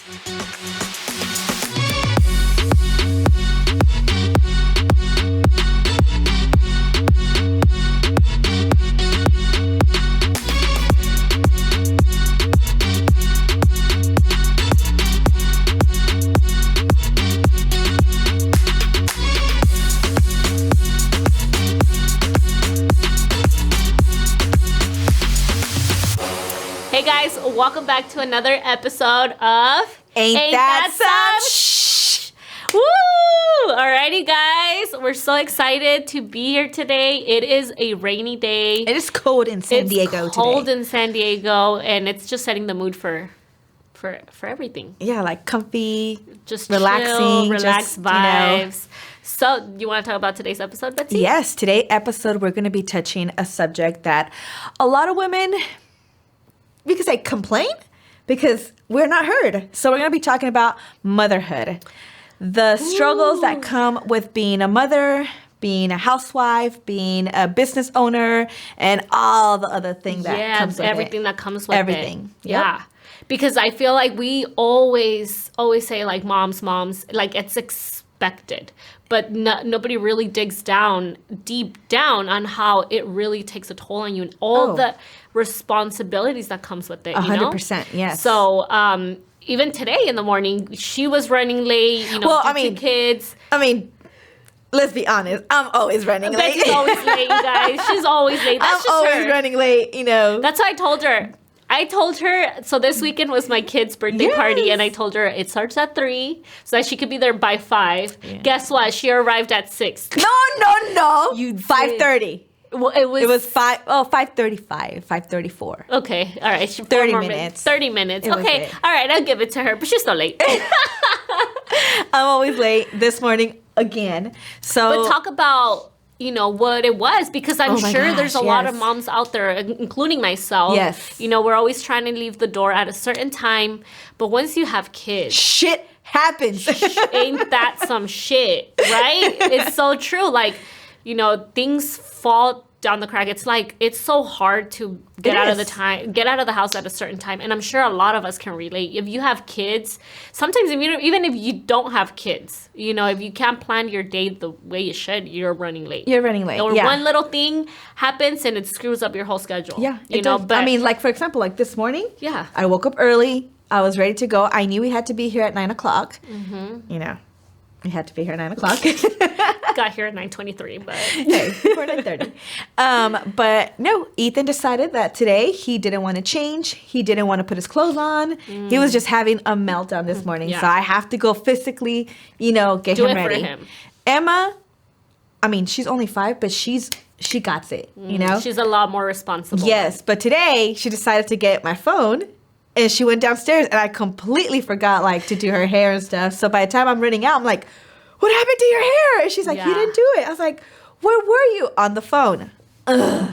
Hey guys, welcome back to another episode of Ain't That Some Shh? Woo! Alrighty guys, we're so excited to be here today. It is a rainy day. It is cold in San Diego today. It's cold in San Diego, and it's just setting the mood for everything. Yeah, like comfy, just relaxing, chill, relaxed vibes. You know. So, you want to talk about today's episode, Betsy? Yes, today's episode we're going to be touching a subject that a lot of women, we could say, complain because we're not heard. So we're going to be talking about motherhood. The struggles that come with being a mother, being a housewife, being a business owner, and all the other things that comes with everything it. that comes with everything. it. Yeah. Because I feel like we always say like moms, like it's expected. But nobody really digs deep down on how it really takes a toll on you and all the responsibilities that comes with it. 100%, yes. So even today in the morning, she was running late. Two kids. I mean, let's be honest. I'm always running late. Becky's always late, you guys. She's always late. That's I'm always running late. That's what I told her. So this weekend was my kid's birthday party, and I told her it starts at 3 so that she could be there by 5. Yeah. Guess what? She arrived at 6. No. You 5:30. Well, it was 5:35, 5:34. Okay, all right. 30 minutes. 30 minutes. Okay, all right. I'll give it to her, but she's still late. I'm always late. This morning again. So, but talk about what it was, because I'm sure there's a lot of moms out there, including myself. Yes. We're always trying to leave the door at a certain time, but once you have kids, shit happens. Ain't that some shit, right? It's so true. Like, things fall down the crack. It's like it's so hard to get out of the house at a certain time, and I'm sure a lot of us can relate. If you have kids, sometimes even if you don't have kids, if you can't plan your day the way you should, you're running late. Or one little thing happens and it screws up your whole schedule. Yeah, but I mean, like, for example, like this morning, I woke up early. I was ready to go. I knew we had to be here at 9 o'clock. Mm-hmm. We had to be here at 9 o'clock. Got here at 9:23, but hey, before 9:30. But no, Ethan decided that today he didn't want to change. He didn't want to put his clothes on. He was just having a meltdown this morning. So I have to go physically, get him ready. For him. Emma, I mean, she's only 5, but she got it. She's a lot more responsible. Yes, but today she decided to get my phone. And she went downstairs, and I completely forgot, to do her hair and stuff. So by the time I'm running out, I'm like, what happened to your hair? And she's like, you didn't do it. I was like, where were you? On the phone. Ugh.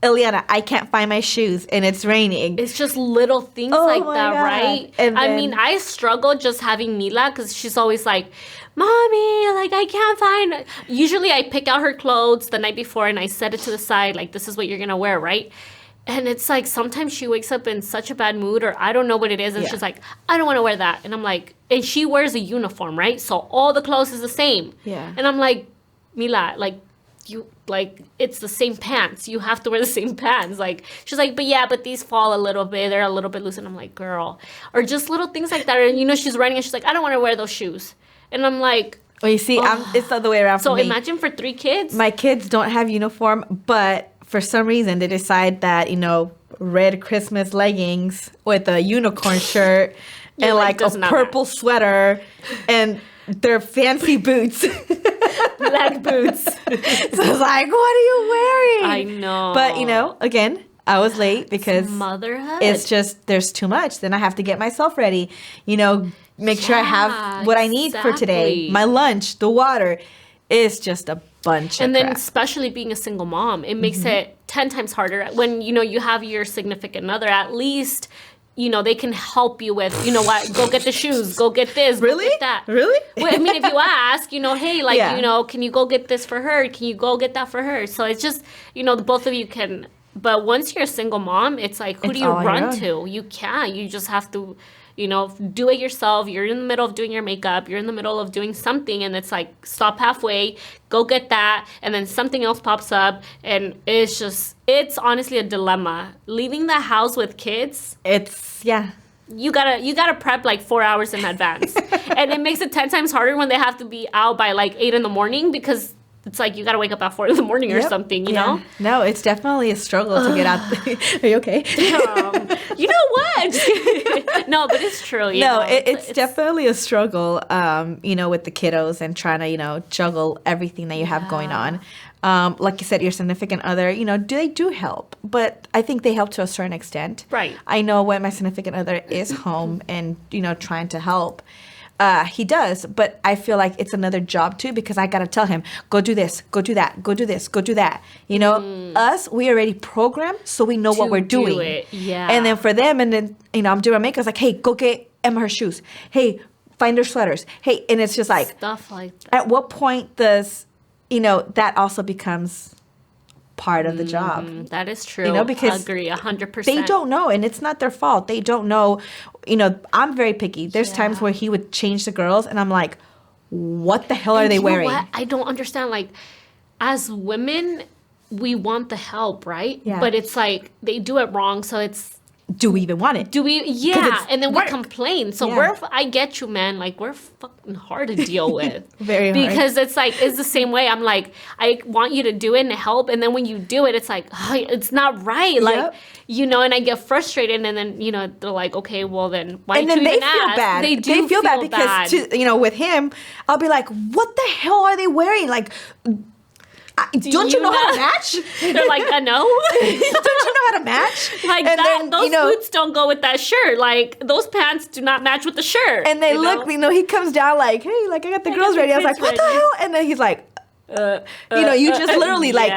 Eliana, I can't find my shoes, and it's raining. It's just little things like that, God. Right? And I mean, I struggle just having Mila, because she's always like, Mommy, I can't find... Usually I pick out her clothes the night before, and I set it to the side, this is what you're going to wear, right? And it's like sometimes she wakes up in such a bad mood, or I don't know what it is, and she's like, I don't want to wear that. And I'm like, and she wears a uniform, right? So all the clothes is the same. Yeah. And I'm like, Mila, it's the same pants. You have to wear the same pants. She's like, but these fall a little bit. They're a little bit loose. And I'm like, girl. Or just little things like that. And she's running and she's like, I don't want to wear those shoes. And I'm like, well, you see, it's the other way around for me. So imagine for 3 kids. My kids don't have uniform, but for some reason they decide that, red Christmas leggings with a unicorn shirt and a purple sweater and their fancy boots. Black boots. So I was like, what are you wearing? I know. But, again, I was late because it's motherhood. It's just, there's too much. Then I have to get myself ready, make sure I have what I need for today. My lunch, the water. It's just a bunch and of then crap. Especially being a single mom, it makes it 10 times harder. When, you have your significant other, at least, they can help you with, what, go get the shoes, go get this, really? Go get that. Really? Well, I mean, if you ask, hey, can you go get this for her? Can you go get that for her? So it's just, the both of you can. But once you're a single mom, it's like, who do you run to? You can't. You just have to, you know, do it yourself. You're in the middle of doing your makeup. You're in the middle of doing something, and it's like, stop halfway, go get that, and then something else pops up, and it's honestly a dilemma. Leaving the house with kids, you gotta prep like 4 hours in advance. And it makes it 10 times harder when they have to be out by like 8 a.m. because it's like you gotta wake up at 4 a.m. or something, you know? No, it's definitely a struggle to get out. Are you okay? You know what? No, but it's true. It's definitely a struggle, you know, with the kiddos and trying to, you know, juggle everything that you have going on. Like you said, your significant other, you know, they do help, but I think they help to a certain extent. Right. I know when my significant other is home and, you know, trying to help, he does, but I feel like it's another job too, because I got to tell him, go do this, go do that, go do this, go do that. You know, us, we already programmed, so we know what we're doing. Yeah. And then for them, and then, you know, I'm doing my makeup, it's like, hey, go get Emma her shoes. Hey, find her sweaters. Hey, and it's just like, stuff like that. At what point does, you know, that also becomes part of the job. That is true. You know, because agree 100%. They don't know, and it's not their fault. They don't know. You know, I'm very picky. There's times where he would change the girls, and I'm like, what the hell are they wearing? What? I don't understand. Like, as women, we want the help, right? Yeah. But it's like they do it wrong, so it's. Do we even want it? Do we? Yeah, and then we work. complain. So I get you, man. Like, we're fucking hard to deal with. Very hard. Because it's like, it's the same way. I'm like, I want you to do it and help. And then when you do it, it's like, oh, it's not right. Like, you know, and I get frustrated. And then, you know, they're like, okay, well then, why don't you even ask? Feel bad. They do feel bad because, you know, with him, I'll be like, what the hell are they wearing? Like, don't you know how to match? They're like, no. Don't you know how to match? Like, and that, then, those boots don't go with that shirt. Like, those pants do not match with the shirt. And they look, you know, he comes down like, hey, like, I got the girls ready. I was like, what the hell? And then he's like, you know, you just literally like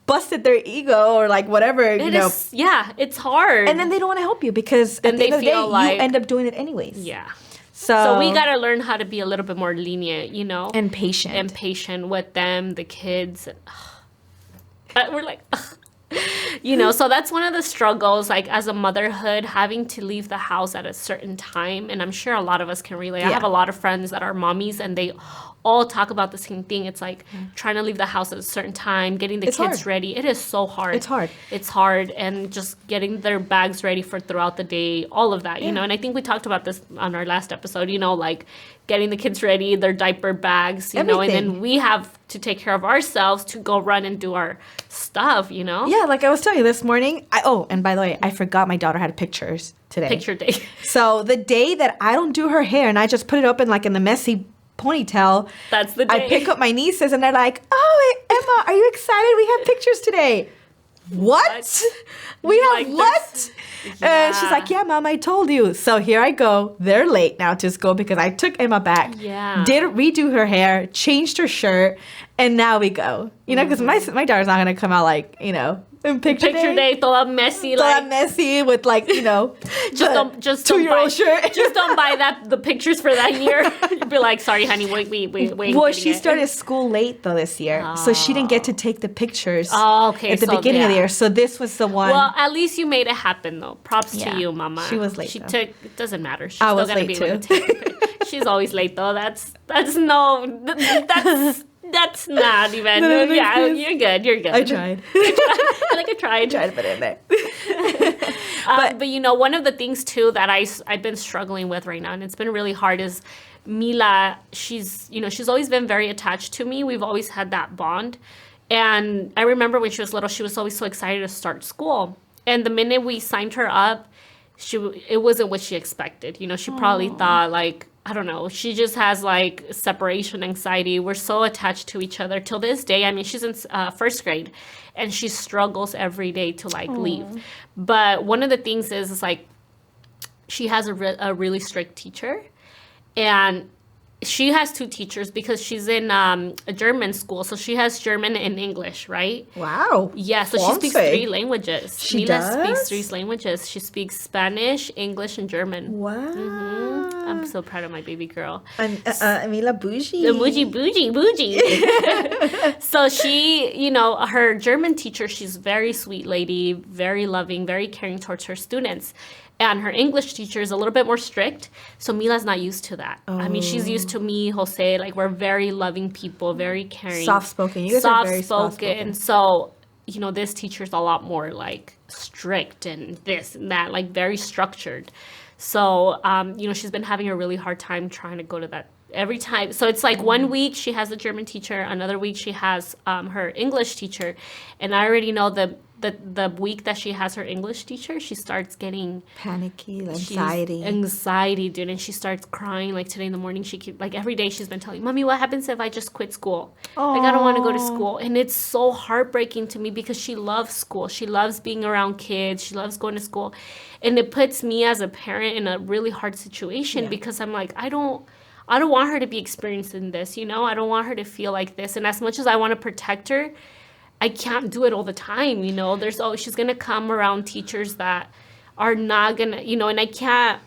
busted their ego or like whatever, you know. Yeah, it's hard. And then they don't want to help you because then at the end of the day, like, you end up doing it anyways. Yeah. So we got to learn how to be a little bit more lenient, you know. And patient. And patient with them, the kids. We're like, you know, so that's one of the struggles, like as a motherhood, having to leave the house at a certain time. And I'm sure a lot of us can relate. I have a lot of friends that are mommies, and they all talk about the same thing. It's like trying to leave the house at a certain time, getting the kids ready. It is so hard. It's hard. It's hard. And just getting their bags ready for throughout the day, all of that, you know. And I think we talked about this on our last episode, you know, like getting the kids ready, their diaper bags, you know, and then we have to take care of ourselves to go run and do our stuff, you know? Yeah, like I was telling you this morning. And by the way, I forgot my daughter had pictures today. Picture day. So the day that I don't do her hair and I just put it up in like in the messy ponytail, that's the day. I pick up my nieces and they're like, oh, Emma, are you excited? We have pictures today. What? We have like what? And she's like, yeah, Mom, I told you. So here I go. They're late now to school because I took Emma back. Yeah. Did redo her hair, changed her shirt, and now we go. You know, because my daughter's not going to come out like, you know, in picture day. Toda messy. Toda messy with like, you know, just 2-year-old shirt. Just don't buy the pictures for that year. You'd be like, sorry, honey, wait. Well, she started school late though this year, so she didn't get to take the pictures. Oh, okay. At the beginning of the year, so this was the one. Well, at least you made it happen though. Props to you, Mama. She was late. It doesn't matter. She's I still was gonna late be too. able to take She's always late though. That's That's not even. No, yeah, you're good. I tried. I tried. Tried to put it in there. But you know, one of the things too that I've been struggling with right now, and it's been really hard, is Mila. She's always been very attached to me. We've always had that bond. And I remember when she was little, she was always so excited to start school. And the minute we signed her up, it wasn't what she expected. You know, she probably thought like, I don't know, she just has like separation anxiety. We're so attached to each other till this day. I mean, she's in first grade and she struggles every day to like leave. But one of the things is like, she has a really strict teacher, and she has two teachers because she's in a German school. So she has German and English, right? Wow. Yeah, so she speaks 3 languages. She Mila does? speaks 3 languages. She speaks Spanish, English, and German. Wow. I'm so proud of my baby girl. Mila bougie. The bougie. So she, you know, her German teacher, she's a very sweet lady, very loving, very caring towards her students. And her English teacher is a little bit more strict. So Mila's not used to that. Oh. I mean, she's used to me, Jose. Like, we're very loving people, very caring. Soft-spoken. You guys are very soft-spoken. So, you know, this teacher's a lot more, like, strict and this and that, like, very structured. So, you know, she's been having a really hard time trying to go to that every time. So it's like 1 week she has a German teacher, another week she has her English teacher. And I already know the week that she has her English teacher, she starts getting panicky, anxiety, dude, and she starts crying. Like today in the morning, like every day she's been telling Mommy, what happens if I just quit school? Aww. Like I don't want to go to school. And it's so heartbreaking to me because she loves school. She loves being around kids. She loves going to school. And it puts me as a parent in a really hard situation because I'm like, I don't want her to be experiencing this, you know? I don't want her to feel like this. And as much as I want to protect her, I can't do it all the time, you know? She's going to come around teachers that are not going to, you know, and I can't,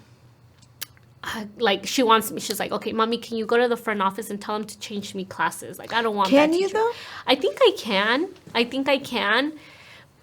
like, she wants me, she's like, okay, Mommy, can you go to the front office and tell them to change me classes? Like, I don't want that teacher. Can you, though? I think I can.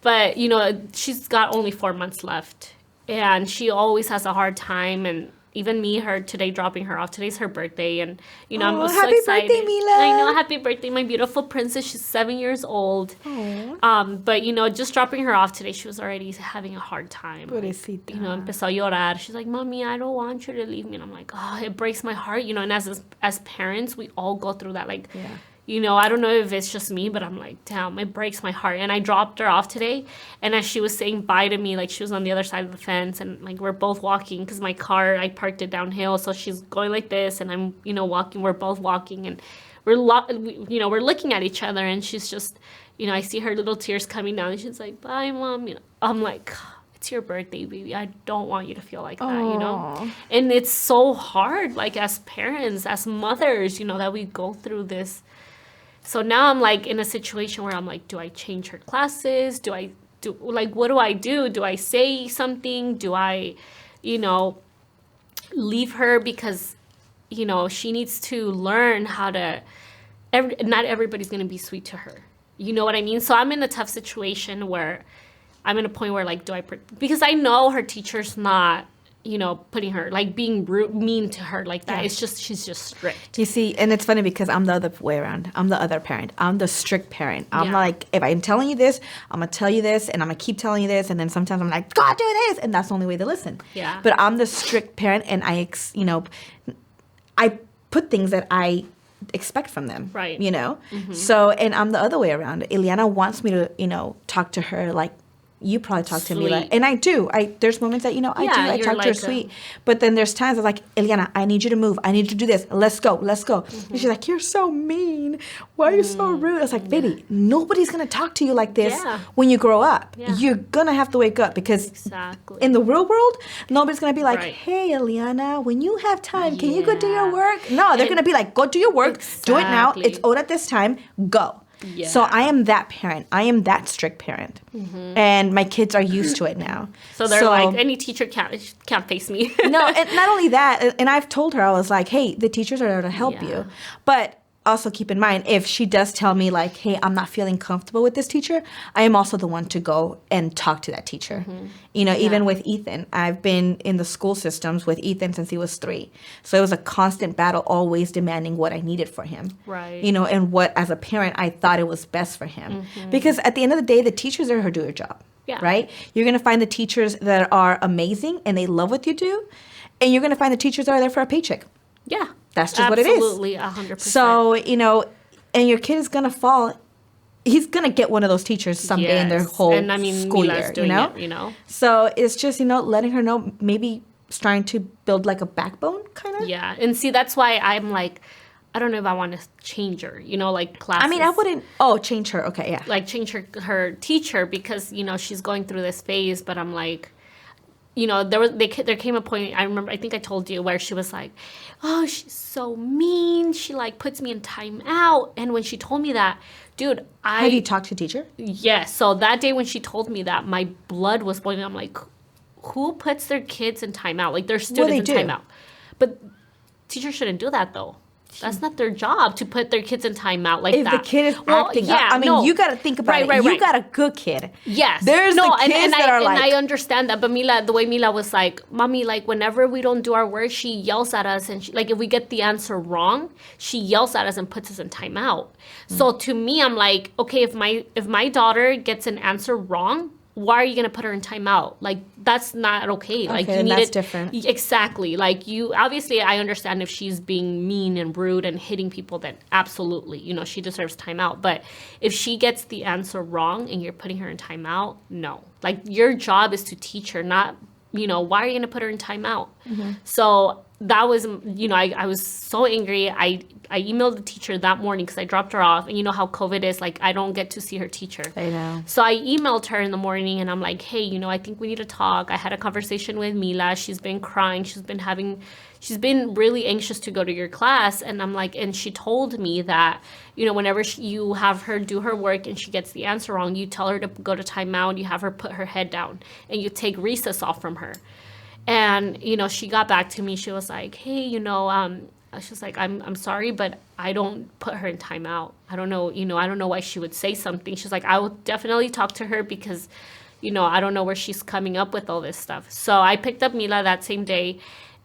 But, you know, she's got only 4 months left. And she always has a hard time, and even me, today dropping her off. Today's her birthday, and you know I'm so excited. Happy birthday, Mila! I know, happy birthday, my beautiful princess. She's 7 years old. Aww. But you know, just dropping her off today, she was already having a hard time. Pobrecita. You know, empezó a llorar. She's like, Mommy, I don't want you to leave me, and I'm like, oh, it breaks my heart. You know, and as parents, we all go through that. Like, you know, I don't know if it's just me, but I'm like, damn, it breaks my heart. And I dropped her off today. And as she was saying bye to me, like she was on the other side of the fence. And like we're both walking because my car, I parked it downhill. So she's going like this and I'm, you know, walking. We're both walking. And we're looking at each other. And she's just, you know, I see her little tears coming down. And she's like, bye, Mom. You know, I'm like, it's your birthday, baby. I don't want you to feel like that, you know? And it's so hard, like as parents, as mothers, you know, that we go through this. So now I'm like in a situation where I'm like, do I change her classes? What do I do? Do I say something? Do I, you know, leave her because, you know, she needs to learn how to, not everybody's going to be sweet to her. You know what I mean? So I'm in a tough situation where I'm in a point where like, because I know her teacher's not, you know, putting her, like being rude, mean to her like that. Yeah. It's just, she's just strict. You see, and it's funny because I'm the other way around. I'm the other parent. I'm the strict parent. I'm like, if I'm telling you this, I'm going to tell you this, and I'm going to keep telling you this, and then sometimes I'm like, God, do this, and that's the only way to listen. Yeah. But I'm the strict parent, and I put things that I expect from them. Right. You know? Mm-hmm. So, and I'm the other way around. Ileana wants me to, you know, talk to her like, you probably talk to Mila. And I do. There's moments that, you know, I talk to her sweet. But then there's times I'm like, Ileana, I need you to move. I need you to do this. Let's go. Mm-hmm. And she's like, you're so mean. Why are you so rude? I was like, baby, nobody's going to talk to you like this when you grow up. Yeah. You're going to have to wake up because in the real world, nobody's going to be like, hey, Ileana, when you have time, can you go do your work? No, they're going to be like, go do your work. Do it now. It's owed at this time. Go. Yeah. So I am that parent. I am that strict parent. Mm-hmm. And my kids are used to it now. So they're like, any teacher can't face me. No, and not only that, and I've told her, I was like, hey, the teachers are there to help you. But also keep in mind, if she does tell me like, hey, I'm not feeling comfortable with this teacher, I am also the one to go and talk to that teacher. Mm-hmm. You know, even with Ethan, I've been in the school systems with Ethan since he was 3. So it was a constant battle, always demanding what I needed for him. Right. You know, and what, as a parent, I thought it was best for him. Mm-hmm. Because at the end of the day, the teachers are here to do their job. Yeah. Right? You're going to find the teachers that are amazing and they love what you do. And you're going to find the teachers that are there for a paycheck. Yeah. That's just what it is. Absolutely, 100%. So, you know, and your kid is going to fall. He's going to get one of those teachers someday in their whole school year, you know? So it's just, you know, letting her know, maybe trying to build like a backbone, kind of. Yeah. And see, that's why I'm like, I don't know if I want to change her, you know, like classes. I mean, I wouldn't, change her. Okay, yeah. Like change her teacher because, you know, she's going through this phase, but I'm like, you know, there came a point, I remember, I think I told you, where she was like, oh, she's so mean. She, like, puts me in timeout. And when she told me that, dude, Have you talked to teacher? Yes. So that day when she told me that, my blood was boiling. I'm like, who puts their kids in timeout? Like, their students in timeout? But teachers shouldn't do that, though. That's not their job to put their kids in timeout like if that. the kid is acting up, I mean, you got to think about it. You got a good kid. Yes. There's the kids that are like... And I understand that, but the way Mila was like, Mommy, like, whenever we don't do our work, she yells at us. And, like, if we get the answer wrong, she yells at us and puts us in timeout. So, to me, I'm like, okay, if my daughter gets an answer wrong, why are you going to put her in timeout? Like, that's not okay. Like, you need that's different. Exactly. Like, obviously, I understand if she's being mean and rude and hitting people, then absolutely, she deserves timeout. But if she gets the answer wrong and you're putting her in timeout, no. Like, your job is to teach her, not, why are you going to put her in timeout? Mm-hmm. So that was, I was so angry. I emailed the teacher that morning because I dropped her off. And you know how COVID is, like, I don't get to see her teacher. I know. So I emailed her in the morning and I'm like, hey, I think we need to talk. I had a conversation with Mila. She's been crying. She's been really anxious to go to your class. And I'm like, and she told me that, whenever you have her do her work and she gets the answer wrong, you tell her to go to timeout, you have her put her head down, and you take recess off from her. And, she got back to me. She was like, hey, she's like, I'm sorry, but I don't put her in timeout. I don't know, I don't know why she would say something. She's like, I will definitely talk to her because, I don't know where she's coming up with all this stuff. So I picked up Mila that same day.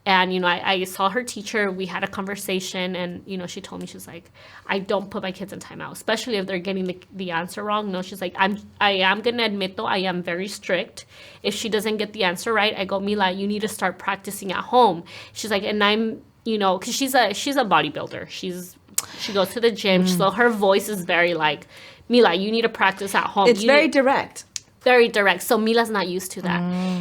And, I saw her teacher. We had a conversation. And, she told me, she's like, I don't put my kids in timeout, especially if they're getting the answer wrong. No, she's like, I am going to admit, though, I am very strict. If she doesn't get the answer right, I go, Mila, you need to start practicing at home. She's like, and I'm, because she's a bodybuilder. She goes to the gym. So her voice is very like, Mila, you need to practice at home. It's very direct. Very direct. So Mila's not used to that.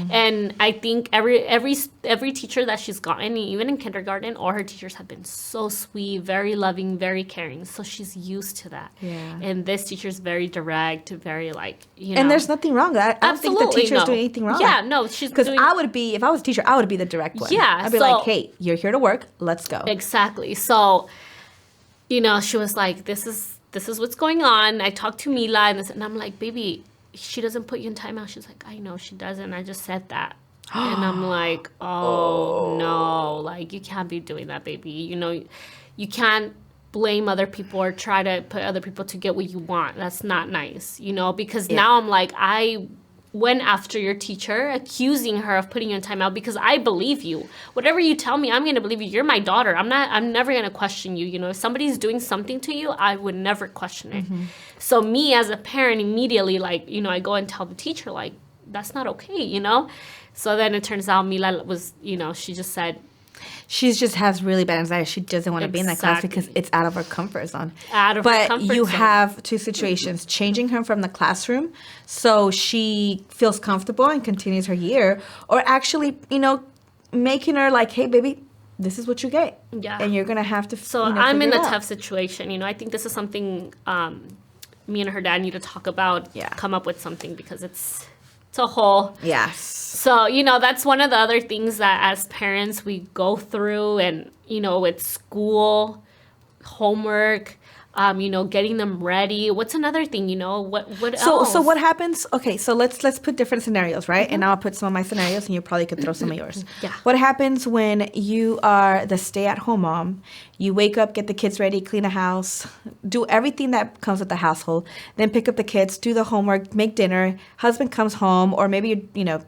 And I think every teacher that she's gotten, even in kindergarten, all her teachers have been so sweet, very loving, very caring. So she's used to that. Yeah. And this teacher's very direct, very like, And there's nothing wrong with that. I don't think the teacher's doing anything wrong. Yeah, no, she's because if I was a teacher, I would be the direct one. Yeah. I'd be like, hey, you're here to work. Let's go. Exactly. So, she was like, this is what's going on. I talked to Mila and I'm like, baby, she doesn't put you in timeout. She's like, I know she doesn't. I just said that. And I'm like, oh, no. Like, you can't be doing that, baby. You can't blame other people or try to put other people to get what you want. That's not nice, because now I'm like, I went after your teacher, accusing her of putting you in timeout because I believe you. Whatever you tell me, I'm going to believe you. You're my daughter. I'm never going to question you. If somebody's doing something to you, I would never question it. Mm-hmm. So me as a parent immediately, like, I go and tell the teacher, like, that's not okay, So then it turns out Mila was, she just said, she just has really bad anxiety. She doesn't want to be in that class because it's out of her comfort zone. But you have two situations: changing her from the classroom so she feels comfortable and continues her year, or actually, making her like, hey, baby, this is what you get. Yeah. And you're going to have to So I'm in a tough situation. I think this is something me and her dad need to talk about, come up with something because it's a whole... Yes. So, that's one of the other things that as parents we go through and, with school, homework, getting them ready. What's another thing, what else? So what happens? Okay, so let's put different scenarios, right? Mm-hmm. And I'll put some of my scenarios and you probably could throw some of yours. Yeah. What happens when you are the stay-at-home mom? You wake up, get the kids ready, clean a house, do everything that comes with the household, then pick up the kids, do the homework, make dinner, husband comes home, or maybe you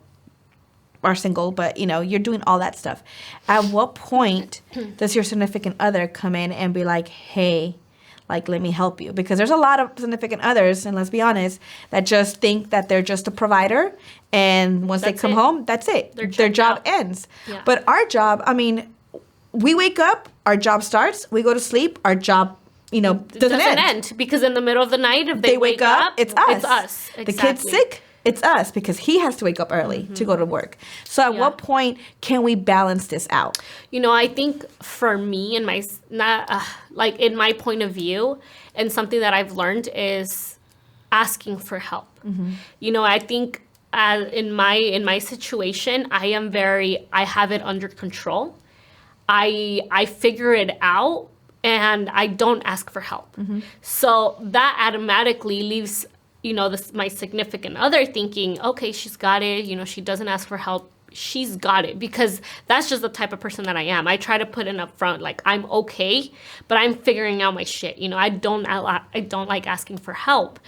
are single, but you're doing all that stuff. At what point does your significant other come in and be like, hey, like, let me help you? Because there's a lot of significant others, and let's be honest, that just think that they're just a provider, and once they come home, that's it. Their job ends. Yeah. But our job, we wake up, our job starts, we go to sleep, our job, doesn't end. Because in the middle of the night, if they wake up, it's us. It's us. Exactly. The kid's sick, it's us, because he has to wake up early to go to work. So at what point can we balance this out? I think for me, in my in my point of view, and something that I've learned is asking for help. Mm-hmm. I think in my situation, I have it under control. I figure it out, and I don't ask for help. Mm-hmm. So that automatically leaves my significant other thinking, okay, she's got it. She doesn't ask for help. she's got it, because that's just the type of person that I am. I try to put in up front, like, I'm okay, but I'm figuring out my shit. You know, I don't like asking for help.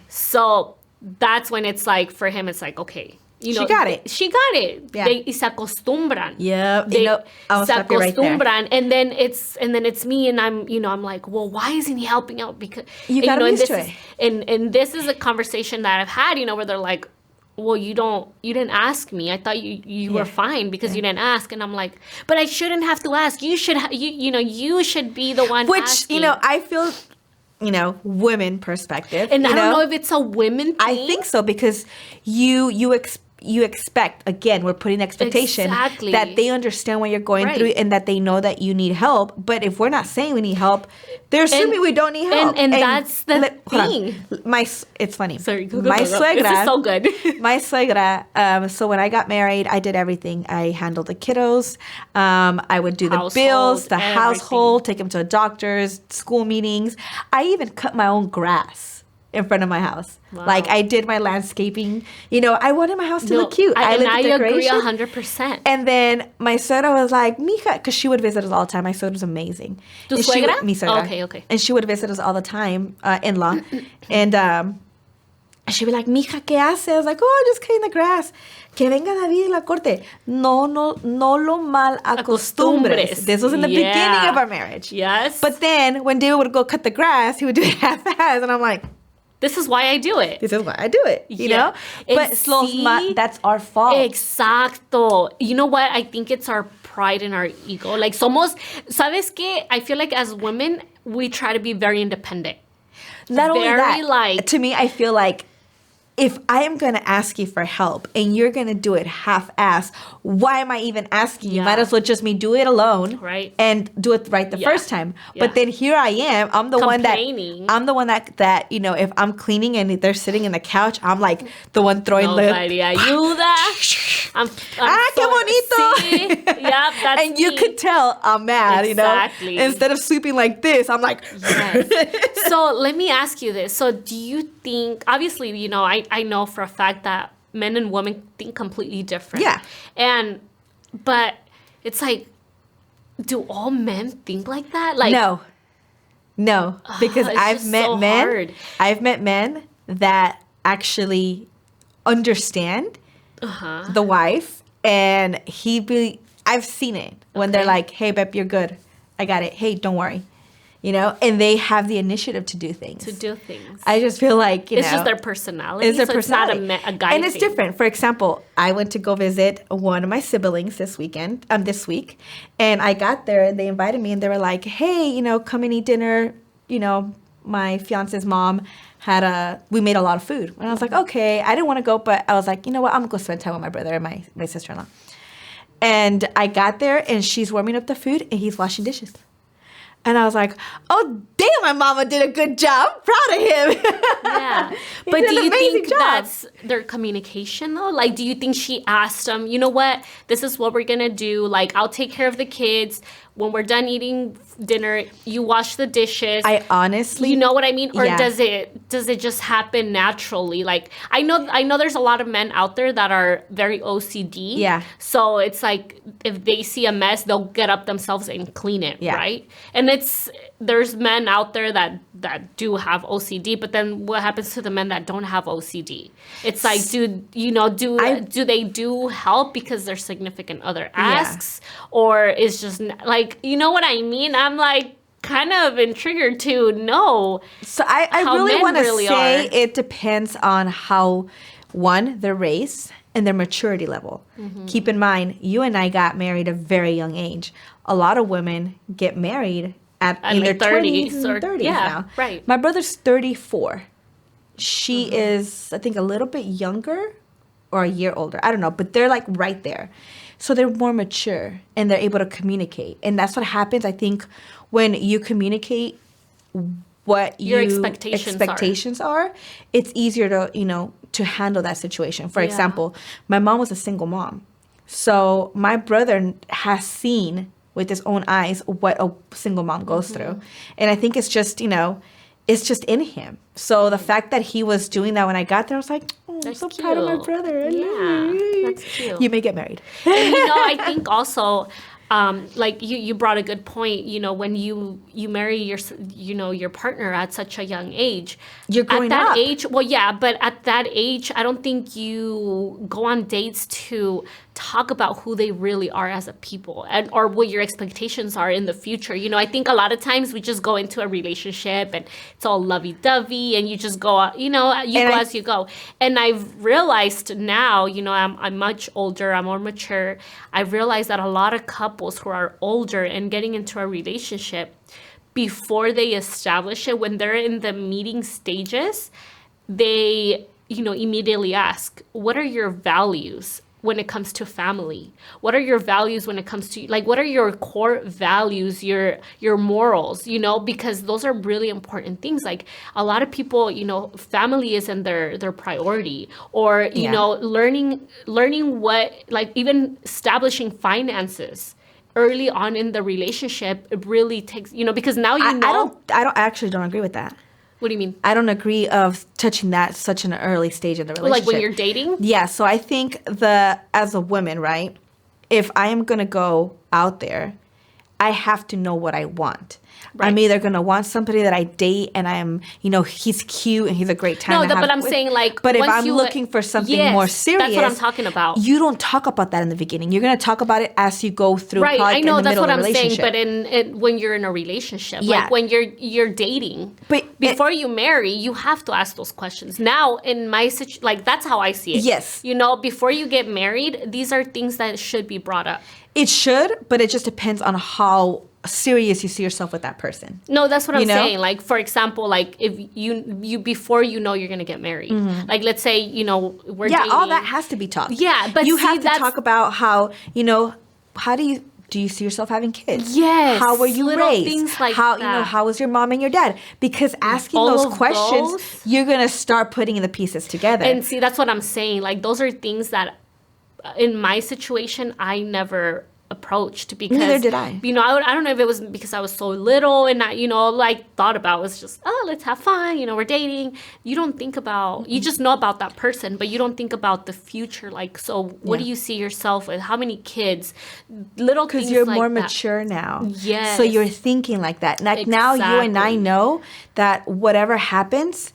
So that's when it's like, for him, it's like, okay. You know, she got it. She got it. Yeah. They se acostumbran. Yeah. They I'll se stop you right there. acostumbran, and then it's me, and I'm like, well, why isn't he helping out? Because you got used to it. And this is a conversation that I've had, where they're like, well, you didn't ask me. I thought you were fine because you didn't ask. And I'm like, but I shouldn't have to ask. You should you should be the one asking. Which, I feel, women perspective. And I don't know if it's a women thing. I think so, because you expect, again, we're putting expectation that they understand what you're going through and that they know that you need help. But if we're not saying we need help, they're assuming we don't need help. And that's the thing. It's funny. Sorry, go. Suegra. This is so good. My suegra, so when I got married, I did everything. I handled the kiddos. I would do the bills, the household, take them to doctors, school meetings. I even cut my own grass in front of my house. Wow. Like, I did my landscaping. I wanted my house to look cute. I agree 100%. And then my suegra was like, mija, because she would visit us all the time. My suegra was amazing. Tu suegra? Mi suegra. Oh, okay. And she would visit us all the time, in-law. And she'd be like, mija, ¿qué haces? I was like, oh, just cutting the grass. Que venga David y la corte. No lo mal acostumbres. This was in the beginning of our marriage. Yes. But then when David would go cut the grass, he would do it half-ass. And I'm like, this is why I do it. This is why I do it, you know? But that's our fault. Exacto. You know what? I think it's our pride and our ego. Like, ¿sabes qué? I feel like as women, we try to be very independent. Not only that, to me, I feel like if I am going to ask you for help and you're going to do it half-ass, why am I even asking you? Might as well just me do it alone, right? And do it right the first time. But then here I am. I'm the one that if I'm cleaning and they're sitting in the couch, I'm like the one throwing Nobody ayuda. I'm qué bonito. Sí. Yeah, that's and you could tell I'm mad, exactly. Instead of sweeping like this, I'm like. Yes. So let me ask you this. So do you think, obviously, I know for a fact that men and women think completely different. Yeah. But it's like, do all men think like that? Like, no, because I've met men that actually understand the wife, and I've seen it when they're like, hey, babe, you're good. I got it. Hey, don't worry. And they have the initiative to do things. I just feel like, it's just their personality. It's not a guy and it's thing. different. For example, I went to go visit one of my siblings this week, and I got there and they invited me and they were like, hey, come and eat dinner. My fiance's mom we made a lot of food. And I was like, okay, I didn't want to go, but I was like, you know what? I'm going to go spend time with my brother and my sister-in-law. And I got there and she's warming up the food and he's washing dishes. And I was like, oh, damn, my mama did a good job. I'm proud of him. Yeah. But do you think that's their communication, though? Like, do you think she asked them, you know what? This is what we're going to do. Like, I'll take care of the kids. When we're done eating dinner, you wash the dishes. I honestly... You know what I mean? Or does it just happen naturally? Like, I know there's a lot of men out there that are very OCD. Yeah. So it's like, if they see a mess, they'll get up themselves and clean it, right? And there's men out there that do have OCD, but then what happens to the men that don't have OCD? It's like, do they do help because their significant other asks? Or is just like, you know what I mean? I'm like kind of intrigued to know. So I really want to say it depends on how, one, they're raised and their maturity level. Mm-hmm. Keep in mind, you and I got married at a very young age. A lot of women get married in their 20s or 30s now. Right. My brother's 34. She is, I think, a little bit younger or a year older. I don't know, but they're like right there. So they're more mature and they're able to communicate. And that's what happens, I think, when you communicate what your expectations are, it's easier to handle that situation. For example, my mom was a single mom. So my brother has seen with his own eyes what a single mom goes through. And I think it's just, it's just in him. So the fact that he was doing that when I got there, I was like, oh, I'm so proud of my brother. Yeah, that's cute. You may get married. And, I think also, like you brought a good point, when you marry your partner at such a young age. You're growing at that up. age, well, yeah, but at that age, I don't think you go on dates to talk about who they really are as a people or what your expectations are in the future. I think a lot of times we just go into a relationship and it's all lovey-dovey and you just go out, as you go. And I've realized now, I'm much older, I'm more mature. I've realized that a lot of couples who are older and getting into a relationship, before they establish it, when they're in the meeting stages, they, immediately ask, what are your values when it comes to family? What are your values when it comes to, like, what are your core values, your morals, because those are really important things. Like a lot of people, family isn't their priority, or, learning what, like even establishing finances early on in the relationship, it really takes, because now I actually don't agree with that. What do you mean? I don't agree of touching that such an early stage in the relationship. Like when you're dating? Yeah, so I think as a woman, right, if I am going to go out there, I have to know what I want. Right. I'm either going to want somebody that I date and I'm, he's cute and he's a great time to have but I'm saying like... But if I'm looking for something more serious... That's what I'm talking about. You don't talk about that in the beginning. You're going to talk about it as you go through. Right, I know, that's what I'm saying. But when you're in a relationship, like when you're dating, but before you marry, you have to ask those questions. Now, in my situation, like that's how I see it. Yes. Before you get married, these are things that should be brought up. It should, but it just depends on how serious you see yourself with that person. No, that's what I'm saying. Like, for example, like if you before you're going to get married, like let's say, we're dating. All that has to be talked. Yeah, but you have to talk about how, how do you see yourself having kids? Yes. How were you raised? Things like how, that. How was your mom and your dad? Because asking those questions, you're going to start putting the pieces together. And see, that's what I'm saying. Like, those are things that in my situation, I never approached, because neither did I. I don't know if it was because I was so little and I, like thought about was just, oh, let's have fun, we're dating. You don't think about, you just know about that person, but you don't think about the future. Like, so what do you see yourself with? How many kids? Little things like that. Because you're more mature now. Yes. So you're thinking like that. Like now you and I know that whatever happens,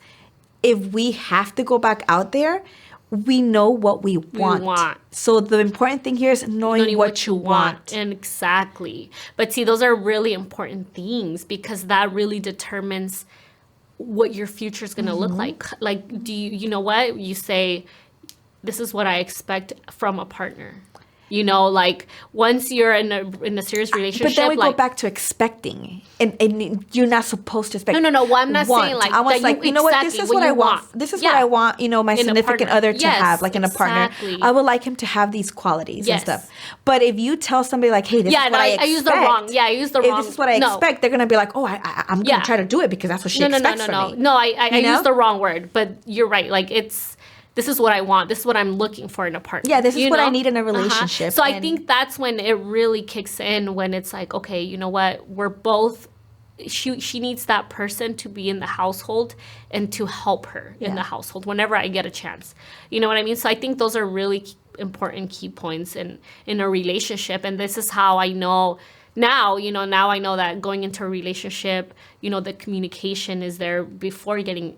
if we have to go back out there, we know what we want. So the important thing here is knowing what you want. And exactly. But see, those are really important things, because that really determines what your future is going to look like. Like, do you know what? You say, this is what I expect from a partner. Like once you're in a serious relationship. But then we go back to expecting, and you're not supposed to expect. No. Well, I'm not saying like I was that. Like, you know what? This is what I want. This is what I want. My significant other to have, like in a partner. I would like him to have these qualities and stuff. But if you tell somebody like, hey, this is what I expect. I use the wrong. If this is what I expect, they're gonna be like, oh, I'm gonna try to do it because that's what she expects from me. No, I use the wrong word. But you're right. Like this is what I want. This is what I'm looking for in a partner. Yeah, this is what I need in a relationship. So I think that's when it really kicks in, when it's like, okay, you know what? We're both, she needs that person to be in the household and to help her in the household whenever I get a chance. You know what I mean? So I think those are really important key points in a relationship. And this is how I know now I know that going into a relationship, the communication is there before getting,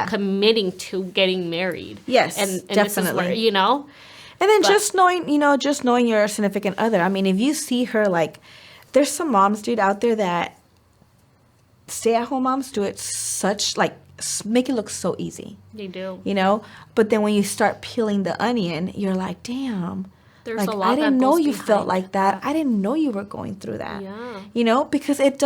committing to getting married. Yes, and definitely. This is where, And then just knowing your significant other. I mean, if you see her, like, there's some moms, dude, out there that stay-at-home moms do it make it look so easy. They do. But then when you start peeling the onion, you're like, damn. There's a lot I didn't that know goes you behind felt like that. I didn't know you were going through that. Yeah. Because it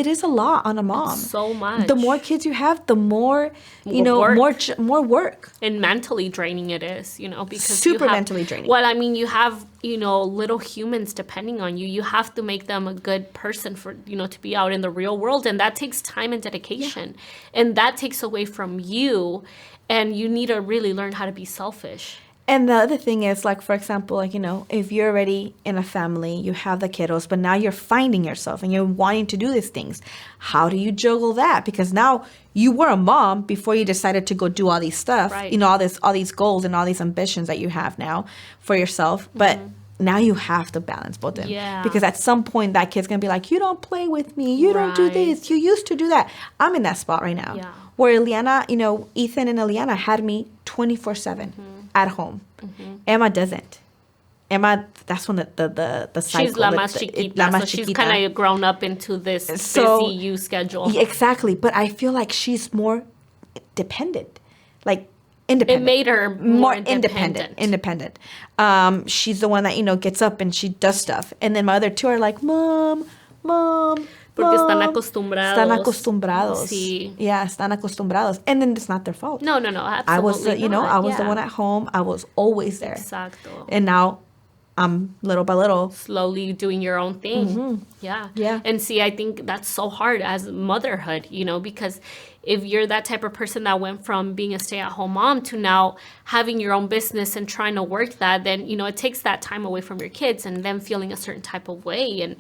is a lot on a mom. It's so much. The more kids you have, the more, more work. And mentally draining it is, because super mentally draining. Well, I mean, you have, little humans depending on you. You have to make them a good person for, to be out in the real world. And that takes time and dedication. Yeah. And that takes away from you. And you need to really learn how to be selfish. And the other thing is, like, for example, like, if you're already in a family, you have the kiddos, but now you're finding yourself and you're wanting to do these things. How do you juggle that? Because now you were a mom before you decided to go do all these stuff, Right. all these goals and all these ambitions that you have now for yourself. But now you have to balance both of them. Yeah. Because at some point, that kid's going to be like, you don't play with me. You don't do this. You used to do that. I'm in that spot right now. Yeah. Where Ileana, Ethan and Ileana had me 24/7 at home. Emma doesn't. Emma, that's when the cycle. She's la más chiquita, so she's kind of grown up into this busy you schedule. Exactly. But I feel like she's more dependent. Like, independent. It made her more independent. She's the one that, gets up and she does stuff. And then my other two are like, Mom. Porque están acostumbrados. Sí. Yeah, están acostumbrados. And then it's not their fault. No, absolutely I was, not. I was the one at home. I was always there. Exacto. And now I'm little by little. Slowly doing your own thing. Yeah. And see, I think that's so hard as motherhood, because if you're that type of person that went from being a stay-at-home mom to now having your own business and trying to work that, then, it takes that time away from your kids and them feeling a certain type of way. And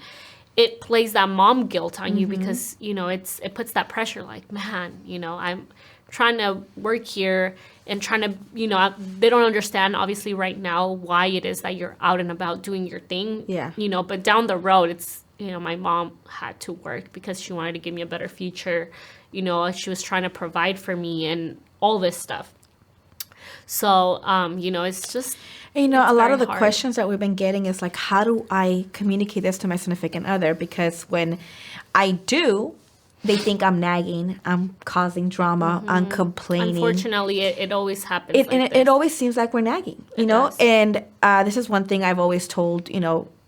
it plays that mom guilt on you because, it puts that pressure like, man, I'm trying to work here and trying to, they don't understand obviously right now why it is that you're out and about doing your thing. Yeah. But down the road, it's, my mom had to work because she wanted to give me a better future. She was trying to provide for me and all this stuff. So, it's just... And, a lot of the questions that we've been getting is like, how do I communicate this to my significant other? Because when I do, they think I'm nagging, I'm causing drama, I'm complaining. Unfortunately, it always happens. It always seems like we're nagging, does. And this is one thing I've always told,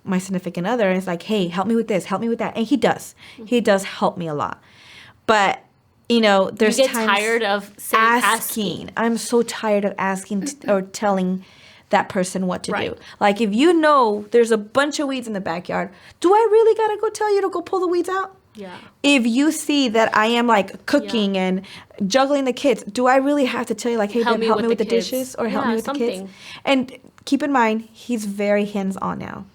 my significant other is like, hey, help me with this, help me with that. And he does. He does help me a lot. But, there's you get times tired of asking. I'm so tired of asking or telling that person what to Right. do. Like, if there's a bunch of weeds in the backyard, do I really gotta go tell you to go pull the weeds out? Yeah. If you see that I am like cooking and juggling the kids, do I really have to tell you like, hey, help me with the dishes or help me with the kids? And keep in mind, he's very hands-on now,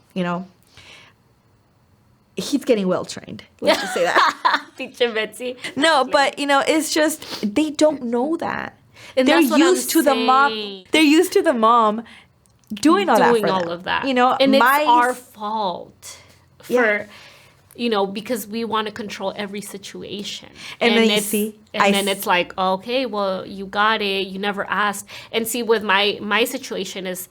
He's getting well trained. Let's just say that. Teacher Betsy. No, but it's just they don't know that. And they're that's what I'm used to the mom. saying. They're used to the mom doing all that for them. of that. And it's our fault for because we want to control every situation. And then you see, then it's like, okay, well, you got it. You never asked. And see, with my situation is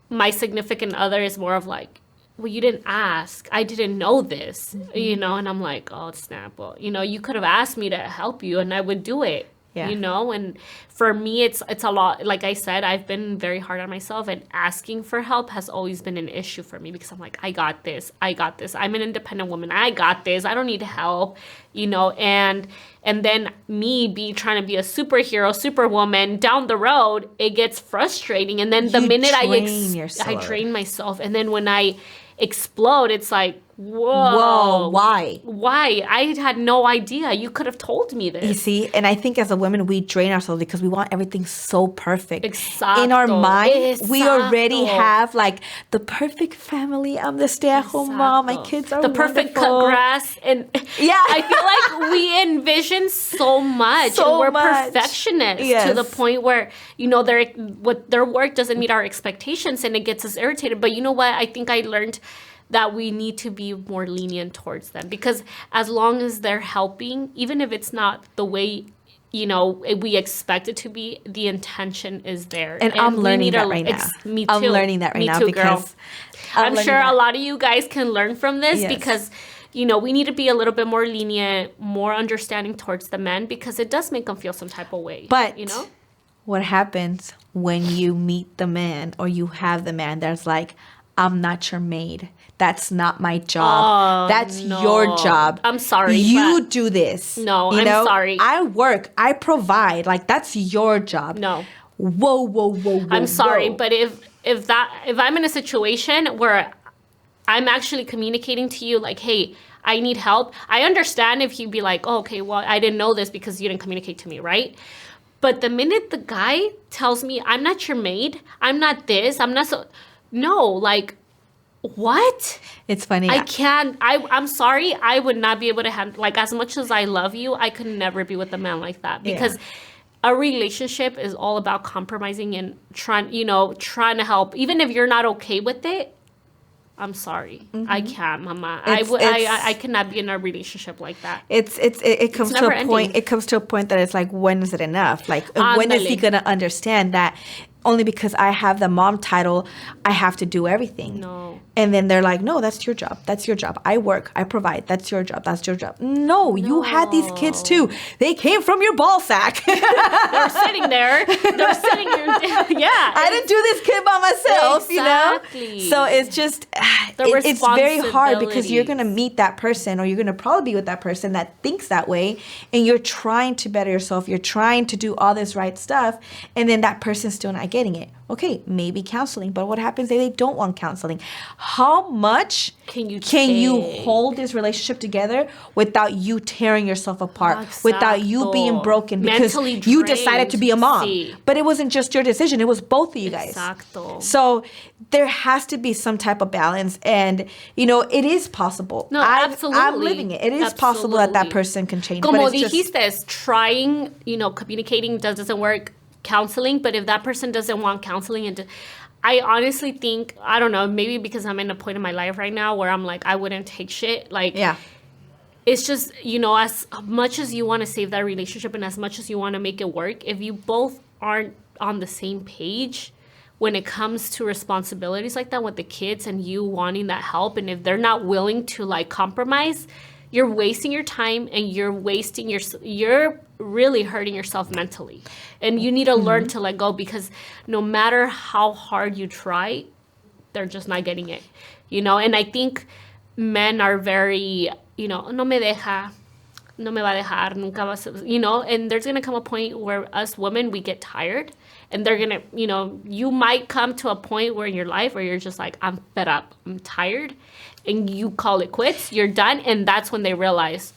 my significant other is more of like, well, you didn't ask. I didn't know this, and I'm like, oh, snap. Well, you could have asked me to help you and I would do it. Yeah. And for me, it's a lot. Like I said, I've been very hard on myself, and asking for help has always been an issue for me because I'm like, I got this. I'm an independent woman. I got this. I don't need help, and then me trying to be a superhero, superwoman down the road, it gets frustrating. And then the minute I drain myself, and then when I explode, it's like, whoa, why? I had no idea. You could have told me this. You see, and I think as a woman, we drain ourselves because we want everything so perfect. Exactly. In our mind, we already have like the perfect family. I'm the stay-at-home mom. My kids are the perfect cut grass, and I feel like we envision so much, and we're perfectionists to the point where their work doesn't meet our expectations, and it gets us irritated. But you know what? I think I learned that we need to be more lenient towards them because as long as they're helping, even if it's not the way we expect it to be, the intention is there. And I'm learning that right now. Me too. I'm learning that right now because I'm sure a lot of you guys can learn from this because we need to be a little bit more lenient, more understanding towards the men because it does make them feel some type of way. But what happens when you meet the man or you have the man that's like, I'm not your maid. That's not my job. That's your job. I'm sorry. You do this. No, I'm sorry. I work. I provide. Like, that's your job. No. Whoa. I'm sorry, but if I'm in a situation where I'm actually communicating to you like, hey, I need help. I understand if you'd be like, oh, okay, well, I didn't know this because you didn't communicate to me, right? But the minute the guy tells me, I'm not your maid, I'm not this, I'm not so... No, like, what? It's funny. I can't... I'm sorry, I would not be able to handle... Like, as much as I love you, I could never be with a man like that. Because a relationship is all about compromising and trying to help. Even if you're not okay with it, I'm sorry. I can't, mama. I cannot be in a relationship like that. It comes to a ending. point. It comes to a point that it's like, when is it enough? Like, when is he gonna understand that only because I have the mom title, I have to do everything? No. And then they're like, no, that's your job. That's your job. I work. I provide. That's your job. That's your job. No, you had these kids too. They came from your ball sack. They're sitting there. They're sitting there. Yeah. I didn't do this kid by myself, Exactly. you know? So it's just, it's very hard because you're going to meet that person, or you're going to probably be with that person that thinks that way, and you're trying to better yourself. You're trying to do all this right stuff, and then that person's still not getting it. Okay, maybe counseling, but what happens if they don't want counseling? How much can you hold this relationship together without you tearing yourself apart, without you being broken because you decided to be a mom? But it wasn't just your decision, it was both of you guys. Exacto. So there has to be some type of balance, and it is possible. No, absolutely. I'm living it. It is possible that person can change. Como but it's dijiste, trying, communicating doesn't work. Counseling, but if that person doesn't want counseling, and I honestly think, I don't know, maybe because I'm in a point in my life right now where I'm like, I wouldn't take shit. Like, it's just, as much as you want to save that relationship and as much as you want to make it work, if you both aren't on the same page when it comes to responsibilities like that with the kids and you wanting that help, and if they're not willing to like compromise, you're wasting your time and you're really hurting yourself mentally. And you need to learn to let go, because no matter how hard you try, they're just not getting it. And I think men are very, no me deja, no me va a dejar, nunca vas a, and there's going to come a point where us women, we get tired, and they're going to, you might come to a point where in your life where you're just like, I'm fed up, I'm tired, and you call it quits, you're done, and that's when they realize,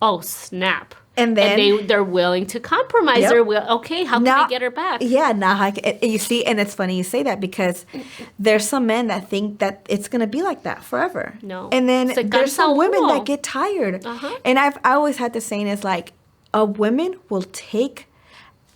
oh, snap. And then they're willing to compromise. Yep. Okay, how can I get her back? Yeah, you see, and it's funny you say that, because there's some men that think that it's going to be like that forever. No. And then there's some women that get tired. And I always had the saying is like, a woman will take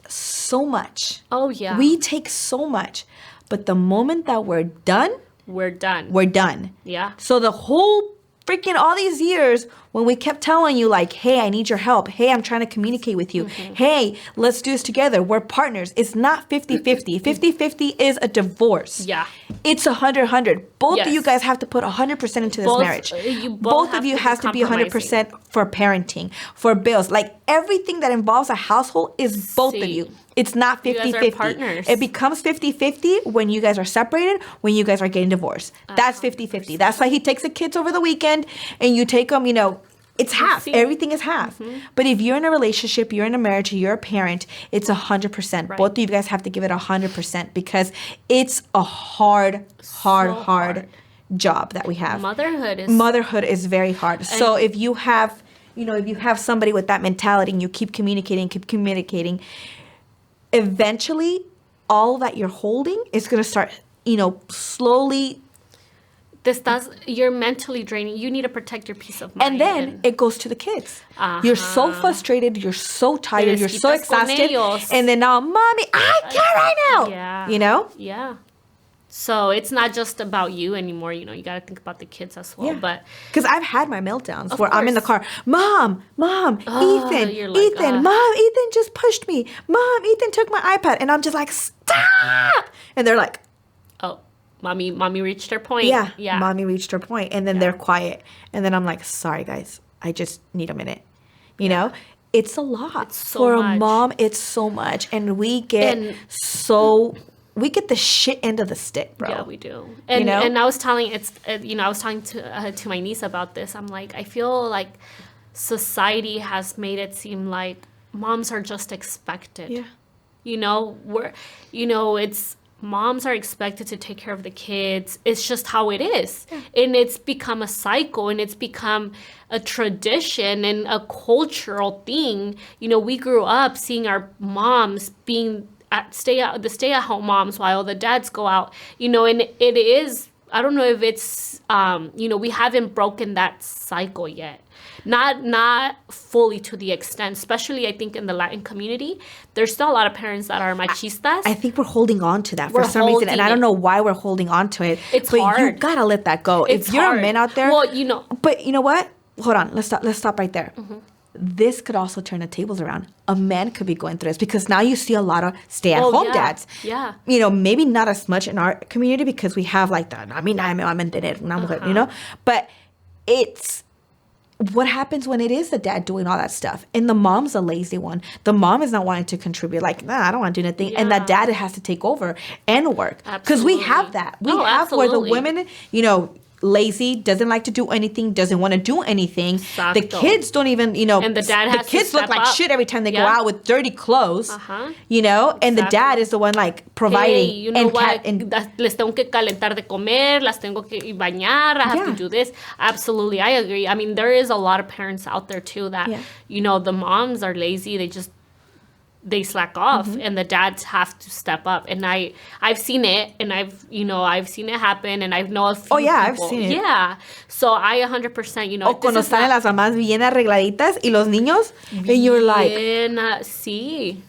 so much. Oh, yeah. We take so much. But the moment that we're done. We're done. We're done. Yeah. So the whole freaking all these years when we kept telling you like, hey, I need your help. Hey, I'm trying to communicate with you. Hey, let's do this together. We're partners. It's not 50-50. 50-50 is a divorce. Yeah. It's 100-100. Both of you guys have to put 100% into this marriage. Both of you have to be 100% for parenting, for bills. Like everything that involves a household is both of you. It's not 50-50. It becomes 50-50 when you guys are separated, when you guys are getting divorced. That's 50-50. That's why he takes the kids over the weekend and you take them, it's half. Everything is half. But if you're in a relationship, you're in a marriage, you're a parent, it's 100%. Right. Both of you guys have to give it 100% because it's a hard job that we have. Motherhood is very hard. So if you have, if you have somebody with that mentality and you keep communicating, eventually all that you're holding is going to start, slowly. You're mentally draining. You need to protect your peace of mind. And then it goes to the kids. You're so frustrated. You're so tired. You're so exhausted. And then now, mommy, I can't right now. Yeah. Yeah. So it's not just about you anymore. You got to think about the kids as well. Yeah. Because I've had my meltdowns where I'm in the car. Mom, Ethan, Mom, Ethan just pushed me. Mom, Ethan took my iPad. And I'm just like, stop. And they're like, oh. Mommy reached her point. Yeah. Mommy reached her point. And then they're quiet. And then I'm like, sorry, guys. I just need a minute. You know? It's a lot. For a mom, it's so much. And we get we get the shit end of the stick, bro. Yeah, we do. And and I was telling to my niece about this. I'm like, I feel like society has made it seem like moms are just expected. Yeah. It's moms are expected to take care of the kids. It's just how it is. And it's become a cycle, and it's become a tradition and a cultural thing. You know, we grew up seeing our moms being the stay-at-home moms while the dads go out, you know, and it is, I don't know if it's, you know, we haven't broken that cycle yet. Not fully to the extent, especially I think in the Latin community, there's still a lot of parents that are machistas. I think we're holding on to that for some reason, and I don't know why we're holding on to it. It's but hard. You gotta let that go. It's if you're hard. a man out there, well, you know. But you know what? Hold on. Let's stop right there. Mm-hmm. This could also turn the tables around. A man could be going through this because now you see a lot of stay-at-home dads. Yeah. You know, maybe not as much in our community because we have like the, you know, but it's. What happens when it is the dad doing all that stuff and the mom's a lazy one? The mom is not wanting to contribute. Like, nah, I don't want to do anything. Yeah. And that dad has to take over and work. Because we have that. We have where the women, you know, lazy, doesn't like to do anything, doesn't want to do anything. Exacto. The kids don't even, you know, and the dad has the kids to look like shit every time they go out with dirty clothes, you know, and the dad is the one like providing. Hey, you know what? Les tengo que calentar de comer, las tengo que bañar, I have to do this. Absolutely, I agree. I mean, there is a lot of parents out there too that, you know, the moms are lazy, they slack off, and the dads have to step up. And I've seen it, and I've seen it happen, and I've known a few people. I've seen it. Yeah. So I 100%, you know. O cuando salen las mamás bien arregladitas y los niños, and you're like. Sí.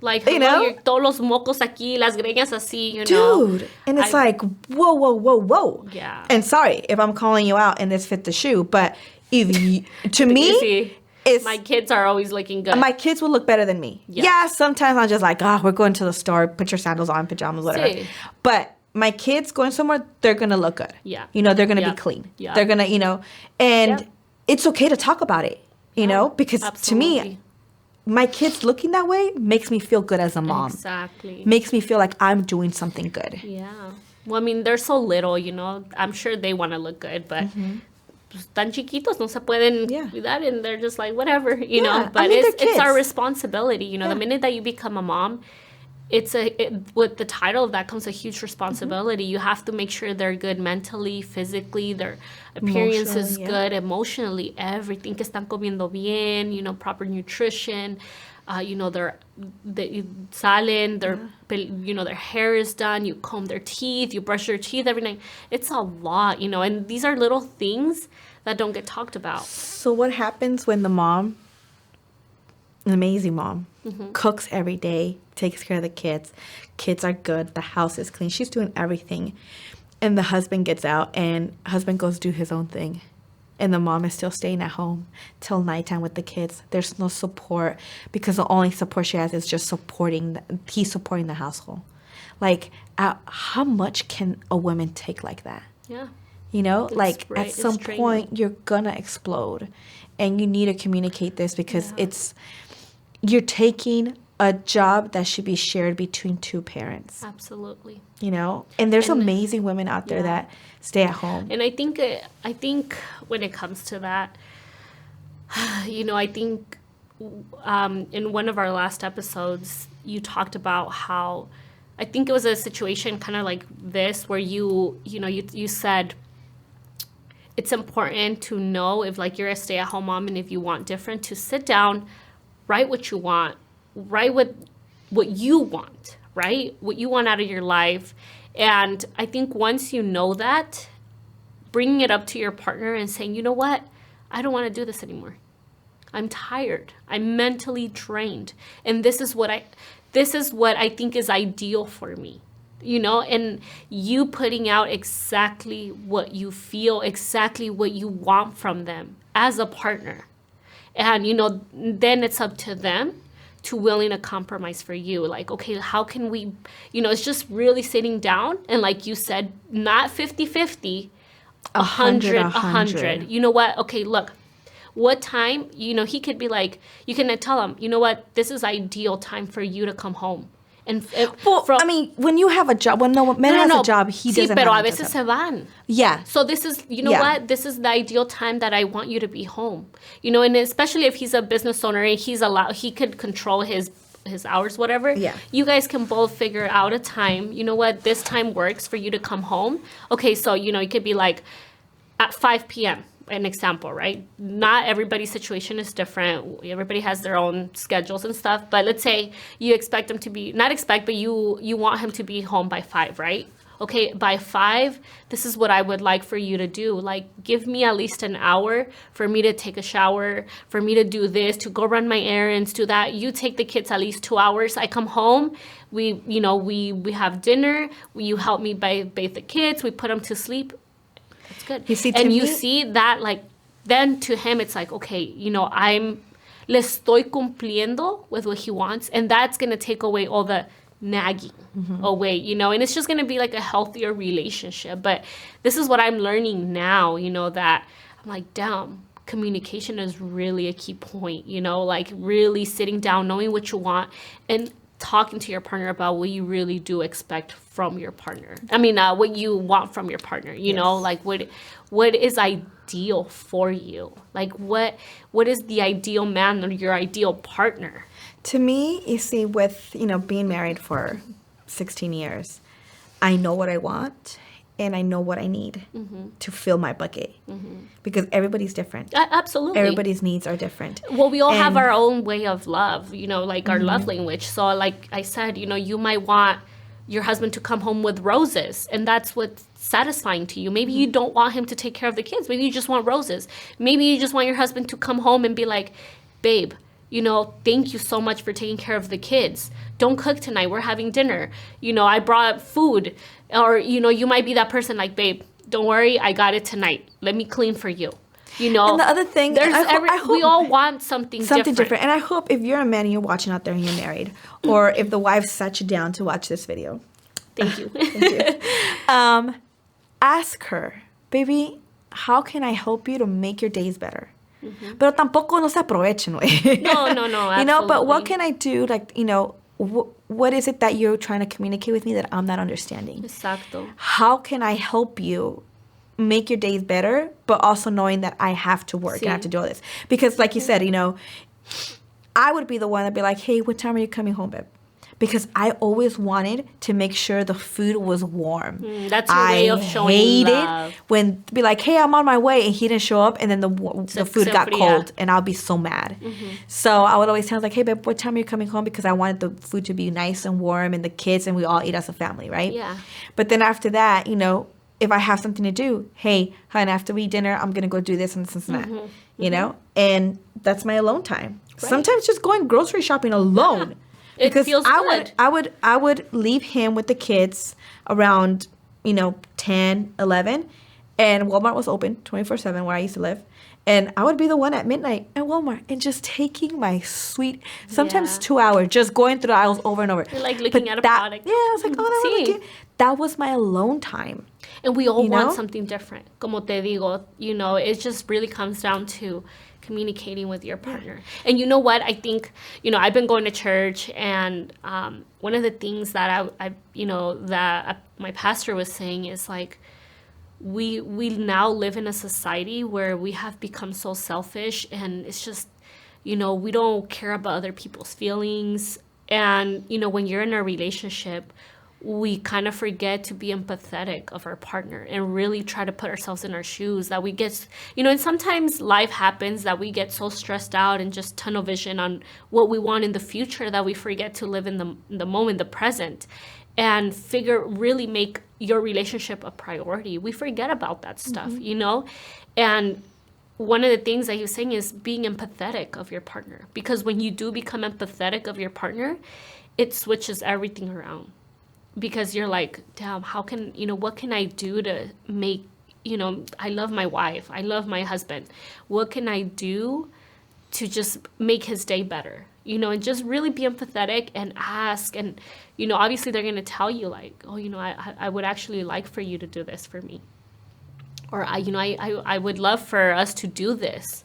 Like, you know? Todos los mocos aquí, las greñas así, you know. Dude. And it's like, whoa. Yeah. And sorry if I'm calling you out and this fit the shoe, but if you, to me... My kids are always looking good. My kids will look better than me. Yeah, sometimes I'm just like, we're going to the store, put your sandals on, pajamas, whatever. Sí. But my kids going somewhere, they're going to look good. Yeah. You know, they're going to be clean. Yeah. They're going to, you know, and it's okay to talk about it, you know, because to me, my kids looking that way makes me feel good as a mom. Exactly. Makes me feel like I'm doing something good. Yeah. Well, I mean, they're so little, you know. I'm sure they want to look good, but... tan chiquitos, no se pueden cuidar, and they're just like, whatever, you know. But I mean, it's our responsibility, you know. The minute that you become a mom, with the title of that comes a huge responsibility. You have to make sure they're good mentally, physically, their appearance is good, emotionally, everything, que están comiendo bien, you know, proper nutrition, you know, they salen, you know, their hair is done, you comb their teeth, you brush their teeth every night. It's a lot, you know, and these are little things that don't get talked about. So what happens when the mom, an amazing mom, cooks every day, takes care of the kids are good, the house is clean, she's doing everything, and the husband gets out and husband goes do his own thing? And the mom is still staying at home till nighttime with the kids. There's no support because the only support she has is just he's supporting the household. Like, how much can a woman take like that? Yeah. You know, at some point you're gonna explode, and you need to communicate this because you're taking a job that should be shared between two parents. Absolutely. You know, and there's amazing women out there that stay at home. And I think when it comes to that, you know, I think in one of our last episodes, you talked about how, I think it was a situation kind of like this where you said it's important to know if like you're a stay-at-home mom and if you want different, to sit down, write what you want, write what you want, right? What you want out of your life. And I think once you know that, bringing it up to your partner and saying, you know what? I don't want to do this anymore. I'm tired. I'm mentally drained. And this is what I think is ideal for me. You know, and you putting out exactly what you feel, exactly what you want from them as a partner. And, you know, then it's up to them to willing to compromise for you. Like, okay, how can we, you know, it's just really sitting down and like you said, not 50-50, 100. You know what? Okay, look, what time, you know, he could be like, you can tell him, you know what, this is ideal time for you to come home. And I mean, when you have a job, when man has a job, he doesn't pero have a veces se van. Yeah. So this is, you know what? This is the ideal time that I want you to be home. You know, and especially if he's a business owner and he could control his his hours, whatever. Yeah. You guys can both figure out a time. You know what? This time works for you to come home. Okay, so, it could be like at 5 p.m., an example, right? Not everybody's situation is different. Everybody has their own schedules and stuff. But let's say you expect him to be, not expect, but you want him to be home by 5, right? Okay, by 5, this is what I would like for you to do. Like, give me at least an hour for me to take a shower, for me to do this, to go run my errands, do that. You take the kids at least 2 hours. I come home, we have dinner, you help me bathe the kids, we put them to sleep. That's good. You see, and you see that, like, then to him, it's like, okay, I'm le estoy cumpliendo with what he wants, and that's going to take away all the nagging away, and it's just going to be like a healthier relationship. But this is what I'm learning now, that I'm like, damn, communication is really a key point, like really sitting down, knowing what you want, and talking to your partner about what you really do expect from your partner. I mean, what you want from your partner, like what is ideal for you? Like what is the ideal man or your ideal partner? To me, you see, with, being married for 16 years, I know what I want and I know what I need to fill my bucket because everybody's different. Absolutely. Everybody's needs are different. Well, we all have our own way of love, like our love language. So like I said, you might want your husband to come home with roses, and that's what's satisfying to you. Maybe you don't want him to take care of the kids. Maybe you just want roses. Maybe you just want your husband to come home and be like, babe, thank you so much for taking care of the kids. Don't cook tonight. We're having dinner. I brought food. Or, you might be that person like, babe, don't worry. I got it tonight. Let me clean for you. And the other thing, we all want something different. And I hope if you're a man and you're watching out there and you're married, or if the wife sat you down to watch this video. Thank you. Thank you. Ask her, baby, how can I help you to make your days better? Pero tampoco no se aprovechen, güey. No, absolutely. But what can I do? Like, what is it that you're trying to communicate with me that I'm not understanding? Exacto. How can I help you make your days better, but also knowing that I have to work and I have to do all this? Because like you said, I would be the one that'd be like, hey, what time are you coming home, babe? Because I always wanted to make sure the food was warm. That's your way of showing love. It when be like, hey, I'm on my way, and he didn't show up, and then the food got cold, and I'll be so mad. So I would always tell him, like, hey, babe, what time are you coming home? Because I wanted the food to be nice and warm, and the kids, and we all eat as a family, right? Yeah. But then after that, if I have something to do, hey, hon, after we eat dinner, I'm going to go do this and this and that, And that's my alone time. Right. Sometimes just going grocery shopping alone. Yeah. Because it feels good. I would leave him with the kids around, 10, 11. And Walmart was open 24/7 where I used to live. And I would be the one at midnight at Walmart and just taking my sweet, sometimes 2 hours, just going through the aisles over and over. You're like looking at a product. Yeah, I was like, that was my alone time. And we all want something different. Como te digo, it just really comes down to communicating with your partner. And you know what? I think, I've been going to church, and one of the things that that my pastor was saying is like, we now live in a society where we have become so selfish, and it's just, we don't care about other people's feelings. And, when you're in a relationship, we kind of forget to be empathetic of our partner and really try to put ourselves in our shoes, that we get, and sometimes life happens that we get so stressed out and just tunnel vision on what we want in the future that we forget to live in the moment, the present, and really make your relationship a priority. We forget about that stuff, And one of the things that he was saying is being empathetic of your partner, because when you do become empathetic of your partner, it switches everything around. Because you're like, damn, what can I do to make, I love my wife, I love my husband. What can I do to just make his day better? And just really be empathetic and ask. And, obviously they're going to tell you like, oh, I would actually like for you to do this for me. Or, I would love for us to do this,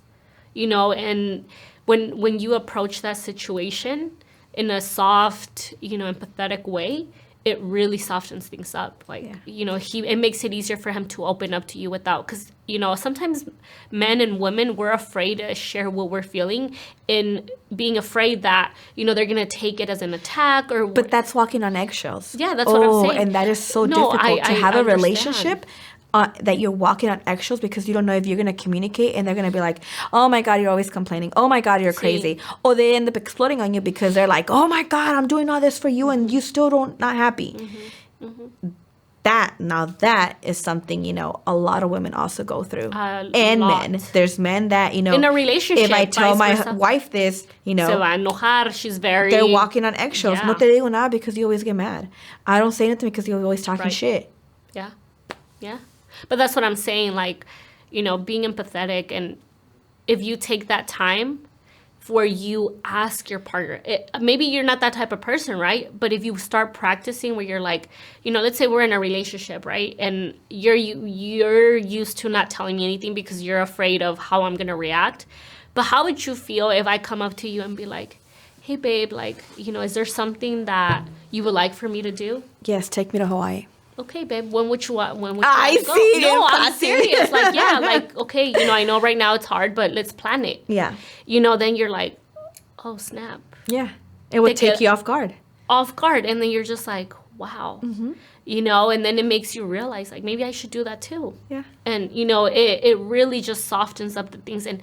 and when you approach that situation in a soft, empathetic way, it really softens things up. Like, you know, it makes it easier for him to open up to you without, because, you know, sometimes men and women, we're afraid to share what we're feeling, in being afraid that, you know, they're going to take it as an attack or. But that's walking on eggshells. Yeah, that's what I'm saying. And that is so difficult to have a relationship that you're walking on eggshells, because you don't know if you're going to communicate and they're going to be like, oh my God, you're always complaining. Oh my God, you're crazy. Or they end up exploding on you because they're like, oh my God, I'm doing all this for you and you still not happy. That is something, you know, a lot of women also go through. And men. There's men that, you know, in a relationship, if I tell my wife this, you know, se va a enojar. She's very. They're walking on eggshells. No te digo nada because you always get mad. I don't say nothing because you're always talking shit. Yeah. Yeah. But that's what I'm saying, like, you know, being empathetic, and if you take that time where you ask your partner, maybe you're not that type of person, right? But if you start practicing where you're like, you know, let's say we're in a relationship, right? And you're used to not telling me anything because you're afraid of how I'm going to react. But how would you feel if I come up to you and be like, hey, babe, like, you know, is there something that you would like for me to do? Yes, take me to Hawaii. Okay, babe, when would you want to go? No, I'm serious. Like, yeah, like, okay, you know, I know right now it's hard, but let's plan it. Yeah. You know, then you're like, oh, snap. Yeah. It would take you off guard. And then you're just like, wow. You know, and then it makes you realize, like, maybe I should do that too. Yeah. And, you know, it really just softens up the things, and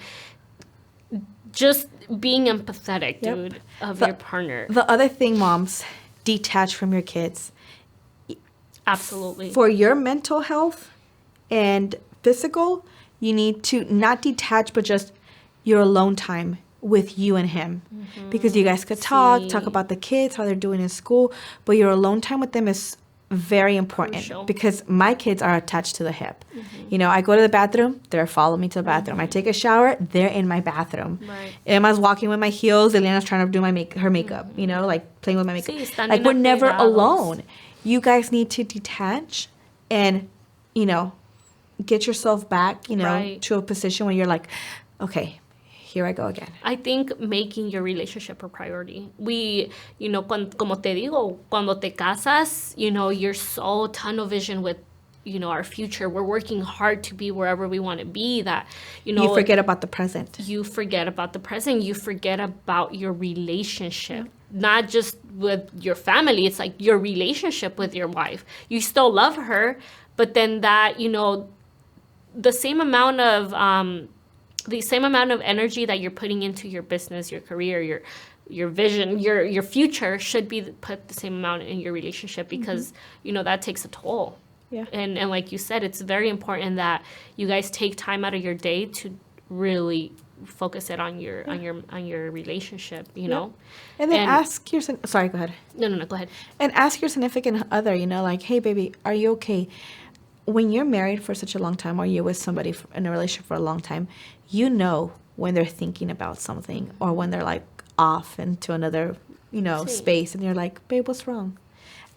just being empathetic, dude, of your partner. The other thing, moms, detach from your kids. Absolutely. For your mental health and physical, you need to not detach, but just your alone time with you and him. Because you guys could talk about the kids, how they're doing in school, but your alone time with them is very important. Crucial. Because my kids are attached to the hip. You know, I go to the bathroom, they're following me to the bathroom. I take a shower, they're in my bathroom. Right. Emma's walking with my heels, Eliana's trying to do her makeup, you know, like playing with my makeup. Like, we're never alone. You guys need to detach and, you know, get yourself back, you know, to a position where you're like, okay, here I go again. I think making your relationship a priority. You know, como te digo, cuando te casas, you know, you're so tunnel vision with, you know, our future. We're working hard to be wherever we want to be, that, you know. You forget about the present. You forget about the present. You forget about your relationship. Not just with your family, it's like your relationship with your wife. You still love her, but then that, you know, the same amount of energy that you're putting into your business, your career, your vision, your future should be put the same amount in your relationship, because you know, that takes a toll. Yeah. And like you said, it's very important that you guys take time out of your day to really focus it on your relationship, you know. And then ask your sorry, go ahead. No, go ahead. And ask your significant other, you know, like, hey, baby, are you okay? When you're married for such a long time, or you're with somebody in a relationship for a long time, you know when they're thinking about something, or when they're like off into another, you know, space, and you're like, babe, what's wrong?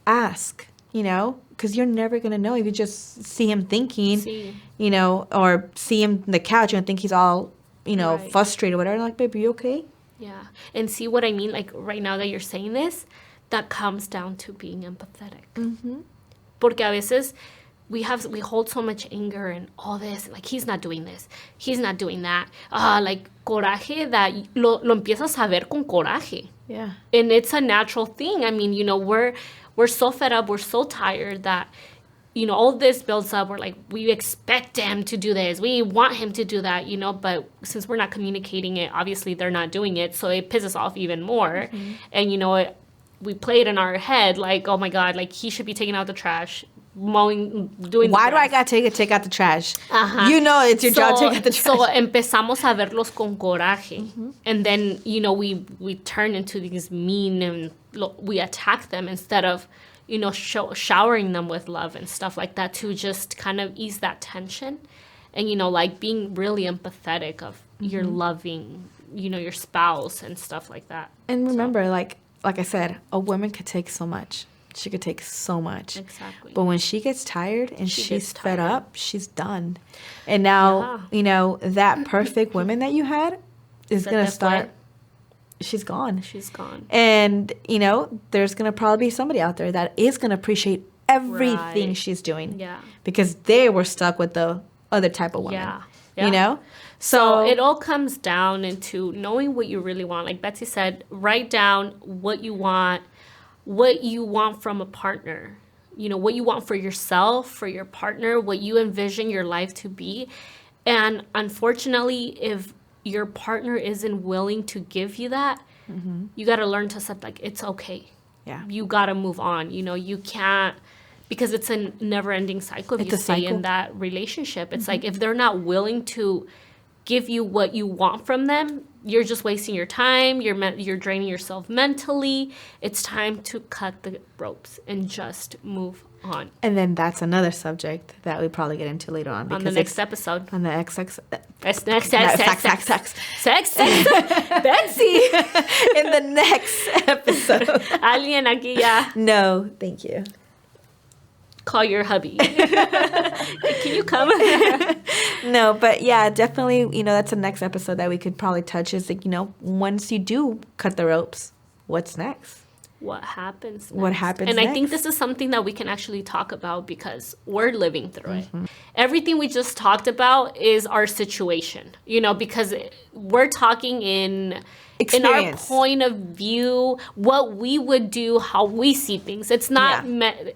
Ask, you know, because you're never going to know if you just see him thinking, you know, or see him on the couch and think he's all, you know, frustrated or whatever. Like, babe, are you okay? Yeah. And see what I mean? Like, right now that you're saying this, that comes down to being empathetic. Porque a veces we hold so much anger and all this. Like, he's not doing this. He's not doing that. Like, coraje, that lo empiezas a ver con coraje. Yeah. And it's a natural thing. I mean, you know, we're so fed up. We're so tired that, you know, all this builds up. We're like, we expect him to do this. We want him to do that, you know. But since we're not communicating it, obviously they're not doing it. So it pisses off even more. And, you know, we play it in our head like, oh, my God, like, he should be taking out the trash, doing. Why do I got to take out the trash? You know, it's your job to take out the trash. So empezamos a verlos con coraje. And then, you know, we turn into these mean, and we attack them instead of, you know, showering them with love and stuff like that, to just kind of ease that tension. And, you know, like, being really empathetic of your loving, you know, your spouse and stuff like that. And remember, like I said, a woman could take so much. She could take so much. Exactly. But when she gets tired and she's fed up, she's done. And now, you know, that perfect woman that you had is going to start she's gone. She's gone. And, you know, there's going to probably be somebody out there that is going to appreciate everything Right. she's doing. Yeah. Because they were stuck with the other type of woman. Yeah. You know? So it all comes down into knowing what you really want. Like Betsy said, write down what you want from a partner. You know, what you want for yourself, for your partner, what you envision your life to be. And unfortunately, if your partner isn't willing to give you that, you got to learn to accept, like, it's okay. Yeah. You got to move on. You know, you can't, because it's a never-ending cycle if you stay in that relationship. It's like, if they're not willing to give you what you want from them, you're just wasting your time. You're draining yourself mentally. It's time to cut the ropes and just move on. And then that's another subject that we probably get into later on. On the next episode. On the XX. Sex. Betsy. In the next episode. Alguien aquí ya. No, thank you. Call your hubby. Can you come? No, but yeah, definitely, you know, that's the next episode that we could probably touch is, like, you know, once you do cut the ropes, what's next? What happens next? What happens and next? I think this is something that we can actually talk about because we're living through it. Everything we just talked about is our situation, you know, because we're talking in our point of view, what we would do, how we see things. It's not,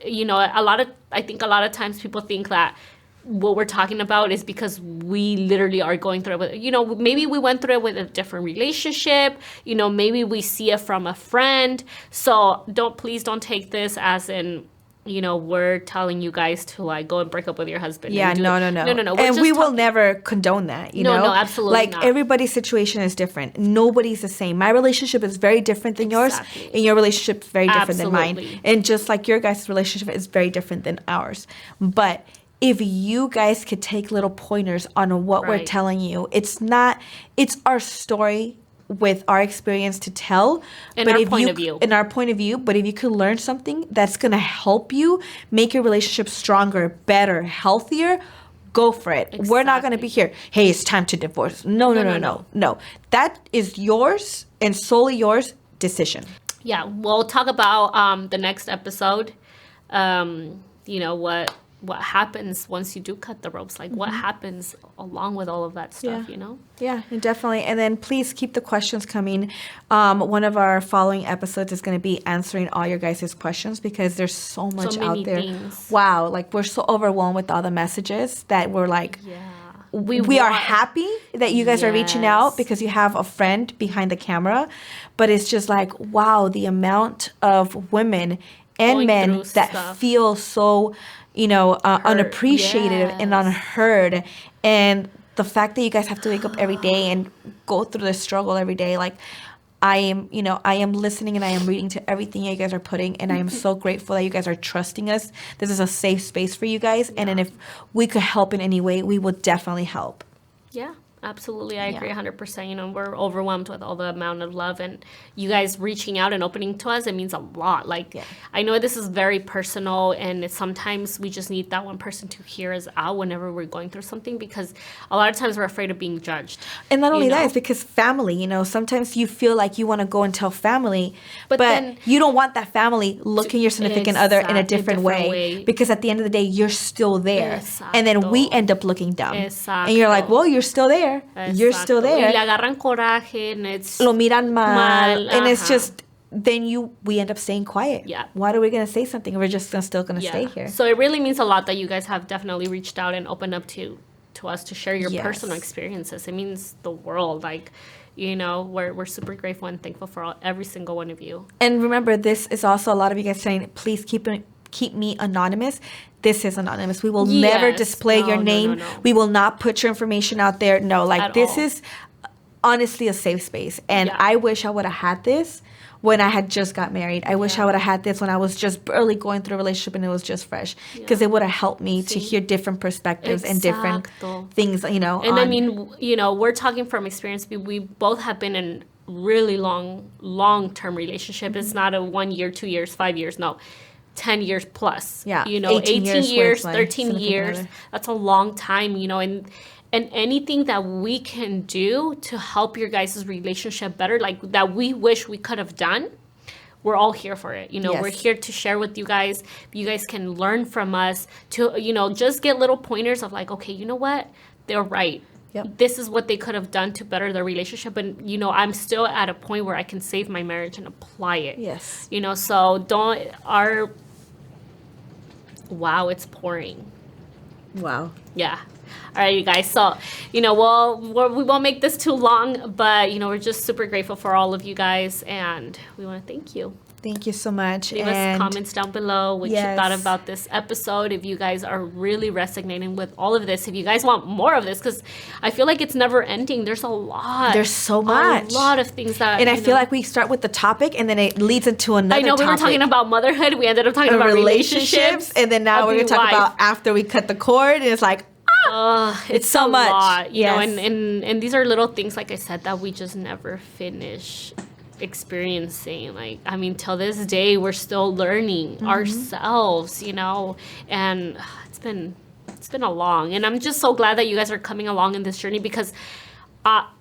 you know, I think a lot of times people think that what we're talking about is because we literally are going through it with, you know, maybe we went through it with a different relationship, you know, maybe we see it from a friend. So please don't take this as in, you know, we're telling you guys to, like, go and break up with your husband. Yeah, no. And we will never condone that, you know? No, absolutely like, not. everybody's situation is different. Nobody's the same. My relationship is very different than yours, and your relationship is very different than mine. And just like your guys' relationship is very different than ours. But if you guys could take little pointers on what we're telling you, it's our story with our experience to tell. In our point of view. But if you could learn something that's going to help you make your relationship stronger, better, healthier, go for it. Exactly. We're not going to be here, hey, it's time to divorce. No. That is yours and solely yours decision. Yeah, we'll talk about the next episode, you know, what happens once you do cut the ropes, like what happens along with all of that stuff, you know? Yeah, definitely. And then please keep the questions coming. One of our following episodes is going to be answering all your guys' questions because there's so much out there. Things. Wow, like we're so overwhelmed with all the messages that we're like, we are happy that you guys are reaching out because you have a friend behind the camera. But it's just like, wow, the amount of women and men that feel so, you know, unappreciated and unheard. And the fact that you guys have to wake up every day and go through the struggle every day, like, I am listening and I am reading to everything you guys are putting, and I am so grateful that you guys are trusting us. This is a safe space for you guys, and then if we could help in any way, we will definitely help. Yeah. Absolutely. I agree 100%. You know, we're overwhelmed with all the amount of love, and you guys reaching out and opening to us, it means a lot. Like, I know this is very personal, and sometimes we just need that one person to hear us out whenever we're going through something, because a lot of times we're afraid of being judged. And not only that, it's because family, you know, sometimes you feel like you want to go and tell family, but then you don't want that family looking your significant other in a different way, because at the end of the day, you're still there. And then we end up looking dumb. And you're like, well, you're still there. You're still there. Y le agarran coraje, and it's lo miran mal. And it's just, then we end up staying quiet. Yeah. Why are we going to say something? We're just still going to stay here. So it really means a lot that you guys have definitely reached out and opened up to us to share your personal experiences. It means the world. Like, you know, we're super grateful and thankful for every single one of you. And remember, this is also a lot of you guys saying, please keep me anonymous. This is anonymous. We will never display your name. No. We will not put your information out there. No, like, this is honestly a safe space. And I wish I would have had this when I had just got married. I wish I would have had this when I was just barely going through a relationship and it was just fresh. Because it would have helped me to hear different perspectives and different things, you know. And I mean, you know, we're talking from experience. We both have been in really long-term relationship. It's not a 1 year, 2 years, 5 years. No. 10 years plus, you know, 18 years, 13 years. That's a long time, you know, and and anything that we can do to help your guys' relationship better, like that we wish we could have done, we're all here for it. You know, Yes. we're here to share with you guys. You guys can learn from us to, you know, just get little pointers of like, okay, you know what? They're right. Yep. This is what they could have done to better their relationship. And, you know, I'm still at a point where I can save my marriage and apply it. Yes. You know, so wow, it's pouring. Wow. Yeah. All right, you guys. So, you know, we won't make this too long, but, you know, we're just super grateful for all of you guys, and we want to thank you. Thank you so much. Leave us comments down below what you thought Yes. about this episode. If you guys are really resonating with all of this, if you guys want more of this, because I feel like it's never ending. There's a lot. There's so much. A lot of things that. And I feel like we start with the topic and then it leads into another I know we were topic. talking about motherhood. We ended up talking about relationships. And then now of we're going to being talk wife. about after we cut the cord. And it's like, It's so a much. lot, you know, Yes. and these are little things, like I said, that we just never finish experiencing. Like, I mean, till this day, we're still learning ourselves, you know, and it's been a long, and I'm just so glad that you guys are coming along in this journey, because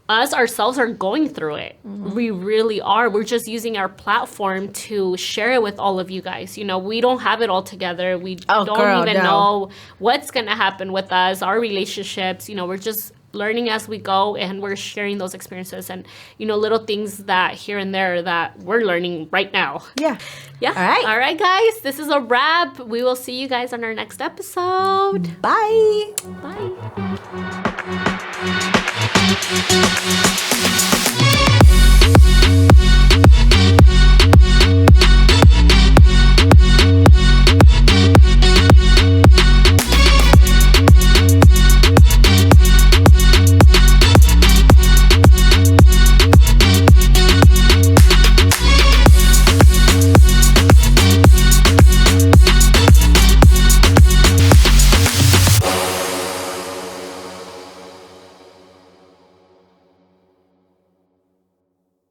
us ourselves are going through it. We really are. We're just using our platform to share it with all of you guys. You know, we don't have it all together. We don't even know what's going to happen with us, our relationships. You know, we're just learning as we go, and we're sharing those experiences and, you know, little things that here and there that we're learning right now. yeah. Yeah. All right, guys. This is a wrap. We will see you guys on our next episode. Bye. Bye.